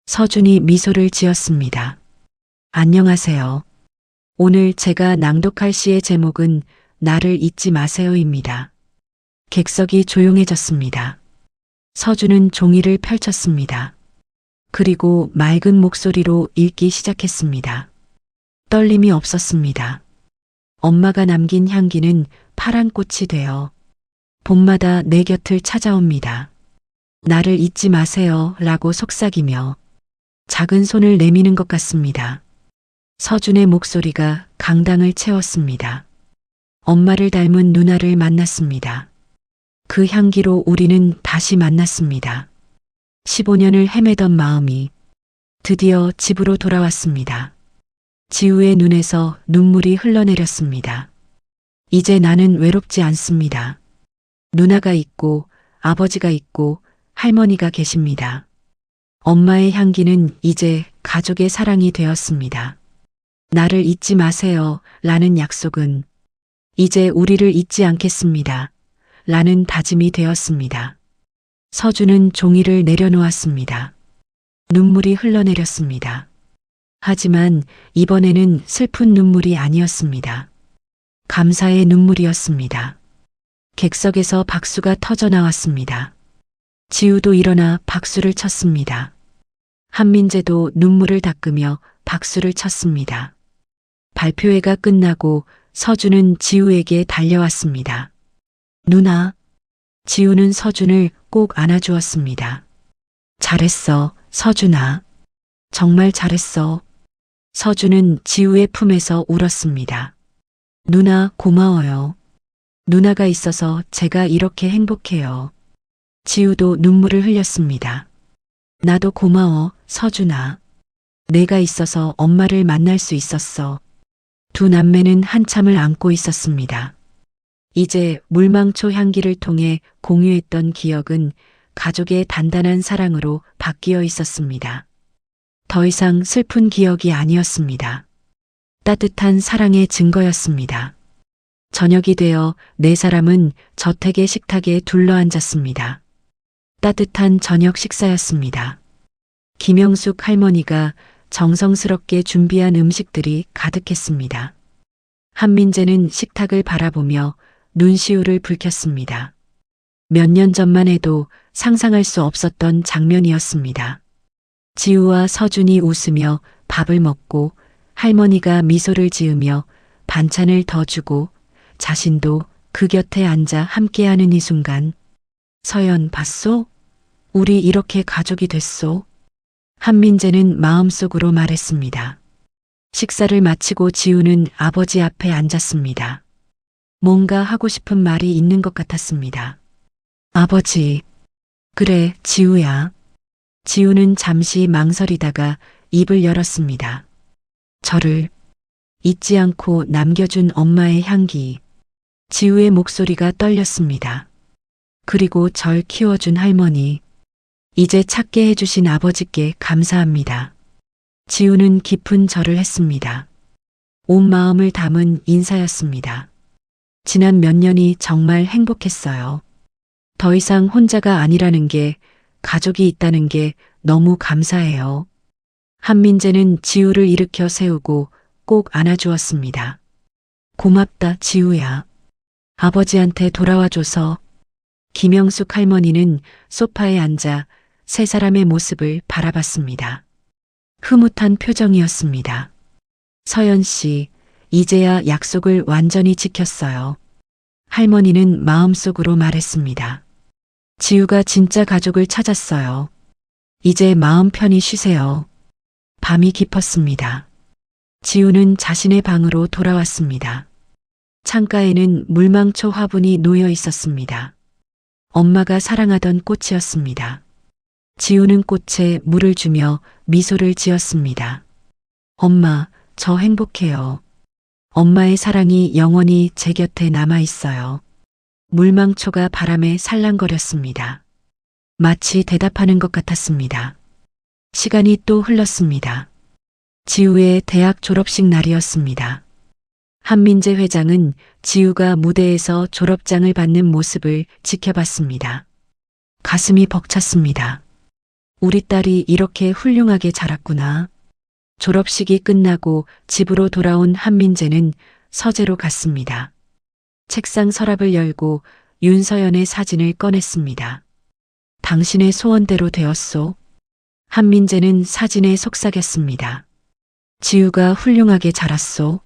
서준이 미소를 지었습니다. 안녕하세요. 오늘 제가 낭독할 시의 제목은 나를 잊지 마세요입니다. 객석이 조용해졌습니다. 서준은 종이를 펼쳤습니다. 그리고 맑은 목소리로 읽기 시작했습니다. 떨림이 없었습니다. 엄마가 남긴 향기는 파란 꽃이 되어 봄마다 내 곁을 찾아옵니다. 나를 잊지 마세요 라고 속삭이며 작은 손을 내미는 것 같습니다. 서준의 목소리가 강당을 채웠습니다. 엄마를 닮은 누나를 만났습니다. 그 향기로 우리는 다시 만났습니다. 15년을 헤매던 마음이 드디어 집으로 돌아왔습니다. 지우의 눈에서 눈물이 흘러내렸습니다. 이제 나는 외롭지 않습니다. 누나가 있고 아버지가 있고 할머니가 계십니다. 엄마의 향기는 이제 가족의 사랑이 되었습니다. 나를 잊지 마세요 라는 약속은 이제 우리를 잊지 않겠습니다. 라는 다짐이 되었습니다. 서준은 종이를 내려놓았습니다. 눈물이 흘러내렸습니다. 하지만 이번에는 슬픈 눈물이 아니었습니다. 감사의 눈물이었습니다. 객석에서 박수가 터져 나왔습니다. 지우도 일어나 박수를 쳤습니다. 한민재도 눈물을 닦으며 박수를 쳤습니다. 발표회가 끝나고 서준은 지우에게 달려왔습니다. 누나. 지우는 서준을 꼭 안아주었습니다. 잘했어, 서준아. 정말 잘했어. 서준은 지우의 품에서 울었습니다. 누나 고마워요. 누나가 있어서 제가 이렇게 행복해요. 지우도 눈물을 흘렸습니다. 나도 고마워, 서준아. 내가 있어서 엄마를 만날 수 있었어. 두 남매는 한참을 안고 있었습니다. 이제 물망초 향기를 통해 공유했던 기억은 가족의 단단한 사랑으로 바뀌어 있었습니다. 더 이상 슬픈 기억이 아니었습니다. 따뜻한 사랑의 증거였습니다. 저녁이 되어 네 사람은 저택의 식탁에 둘러앉았습니다. 따뜻한 저녁 식사였습니다. 김영숙 할머니가 정성스럽게 준비한 음식들이 가득했습니다. 한민재는 식탁을 바라보며 눈시울을 붉혔습니다. 몇 년 전만 해도 상상할 수 없었던 장면이었습니다. 지우와 서준이 웃으며 밥을 먹고 할머니가 미소를 지으며 반찬을 더 주고 자신도 그 곁에 앉아 함께하는 이 순간 서연 봤소? 우리 이렇게 가족이 됐소? 한민재는 마음속으로 말했습니다. 식사를 마치고 지우는 아버지 앞에 앉았습니다. 뭔가 하고 싶은 말이 있는 것 같았습니다. 아버지. 그래, 지우야. 지우는 잠시 망설이다가 입을 열었습니다. 저를 잊지 않고 남겨준 엄마의 향기. 지우의 목소리가 떨렸습니다. 그리고 절 키워준 할머니. 이제 찾게 해주신 아버지께 감사합니다. 지우는 깊은 절을 했습니다. 온 마음을 담은 인사였습니다. 지난 몇 년이 정말 행복했어요. 더 이상 혼자가 아니라는 게, 가족이 있다는 게 너무 감사해요. 한민재는 지우를 일으켜 세우고 꼭 안아주었습니다. 고맙다, 지우야. 아버지한테 돌아와줘서. 김영숙 할머니는 소파에 앉아 세 사람의 모습을 바라봤습니다. 흐뭇한 표정이었습니다. 서연 씨, 이제야 약속을 완전히 지켰어요. 할머니는 마음속으로 말했습니다. 지우가 진짜 가족을 찾았어요. 이제 마음 편히 쉬세요. 밤이 깊었습니다. 지우는 자신의 방으로 돌아왔습니다. 창가에는 물망초 화분이 놓여 있었습니다. 엄마가 사랑하던 꽃이었습니다. 지우는 꽃에 물을 주며 미소를 지었습니다. 엄마, 저 행복해요. 엄마의 사랑이 영원히 제 곁에 남아 있어요. 물망초가 바람에 살랑거렸습니다. 마치 대답하는 것 같았습니다. 시간이 또 흘렀습니다. 지우의 대학 졸업식 날이었습니다. 한민재 회장은 지우가 무대에서 졸업장을 받는 모습을 지켜봤습니다. 가슴이 벅찼습니다. 우리 딸이 이렇게 훌륭하게 자랐구나. 졸업식이 끝나고 집으로 돌아온 한민재는 서재로 갔습니다. 책상 서랍을 열고 윤서연의 사진을 꺼냈습니다. 당신의 소원대로 되었소. 한민재는 사진에 속삭였습니다. 지우가 훌륭하게 자랐소.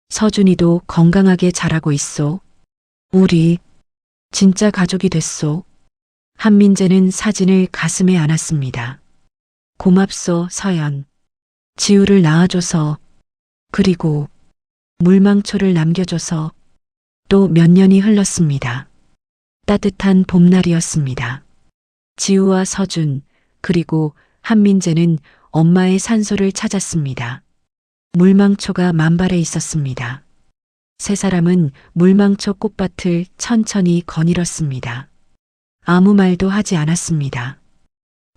서준이도 건강하게 자라고 있소. 우리 진짜 가족이 됐소. 한민재는 사진을 가슴에 안았습니다. 고맙소, 서연. 지우를 낳아줘서, 그리고 물망초를 남겨줘서. 또 몇 년이 흘렀습니다. 따뜻한 봄날이었습니다. 지우와 서준, 그리고 한민재는 엄마의 산소를 찾았습니다. 물망초가 만발해 있었습니다. 세 사람은 물망초 꽃밭을 천천히 거닐었습니다. 아무 말도 하지 않았습니다.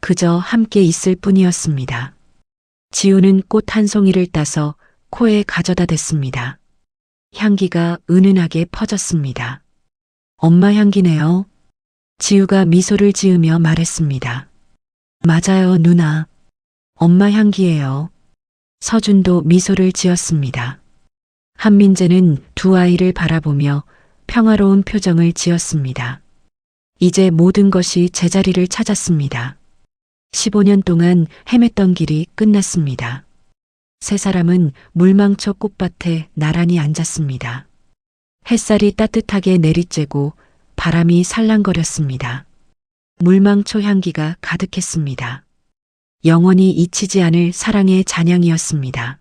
그저 함께 있을 뿐이었습니다. 지우는 꽃 한 송이를 따서 코에 가져다 댔습니다. 향기가 은은하게 퍼졌습니다. 엄마 향기네요. 지우가 미소를 지으며 말했습니다. 맞아요, 누나. 엄마 향기예요. 서준도 미소를 지었습니다. 한민재는 두 아이를 바라보며 평화로운 표정을 지었습니다. 이제 모든 것이 제자리를 찾았습니다. 15년 동안 헤맸던 길이 끝났습니다. 세 사람은 물망초 꽃밭에 나란히 앉았습니다. 햇살이 따뜻하게 내리쬐고 바람이 살랑거렸습니다. 물망초 향기가 가득했습니다. 영원히 잊히지 않을 사랑의 잔향이었습니다.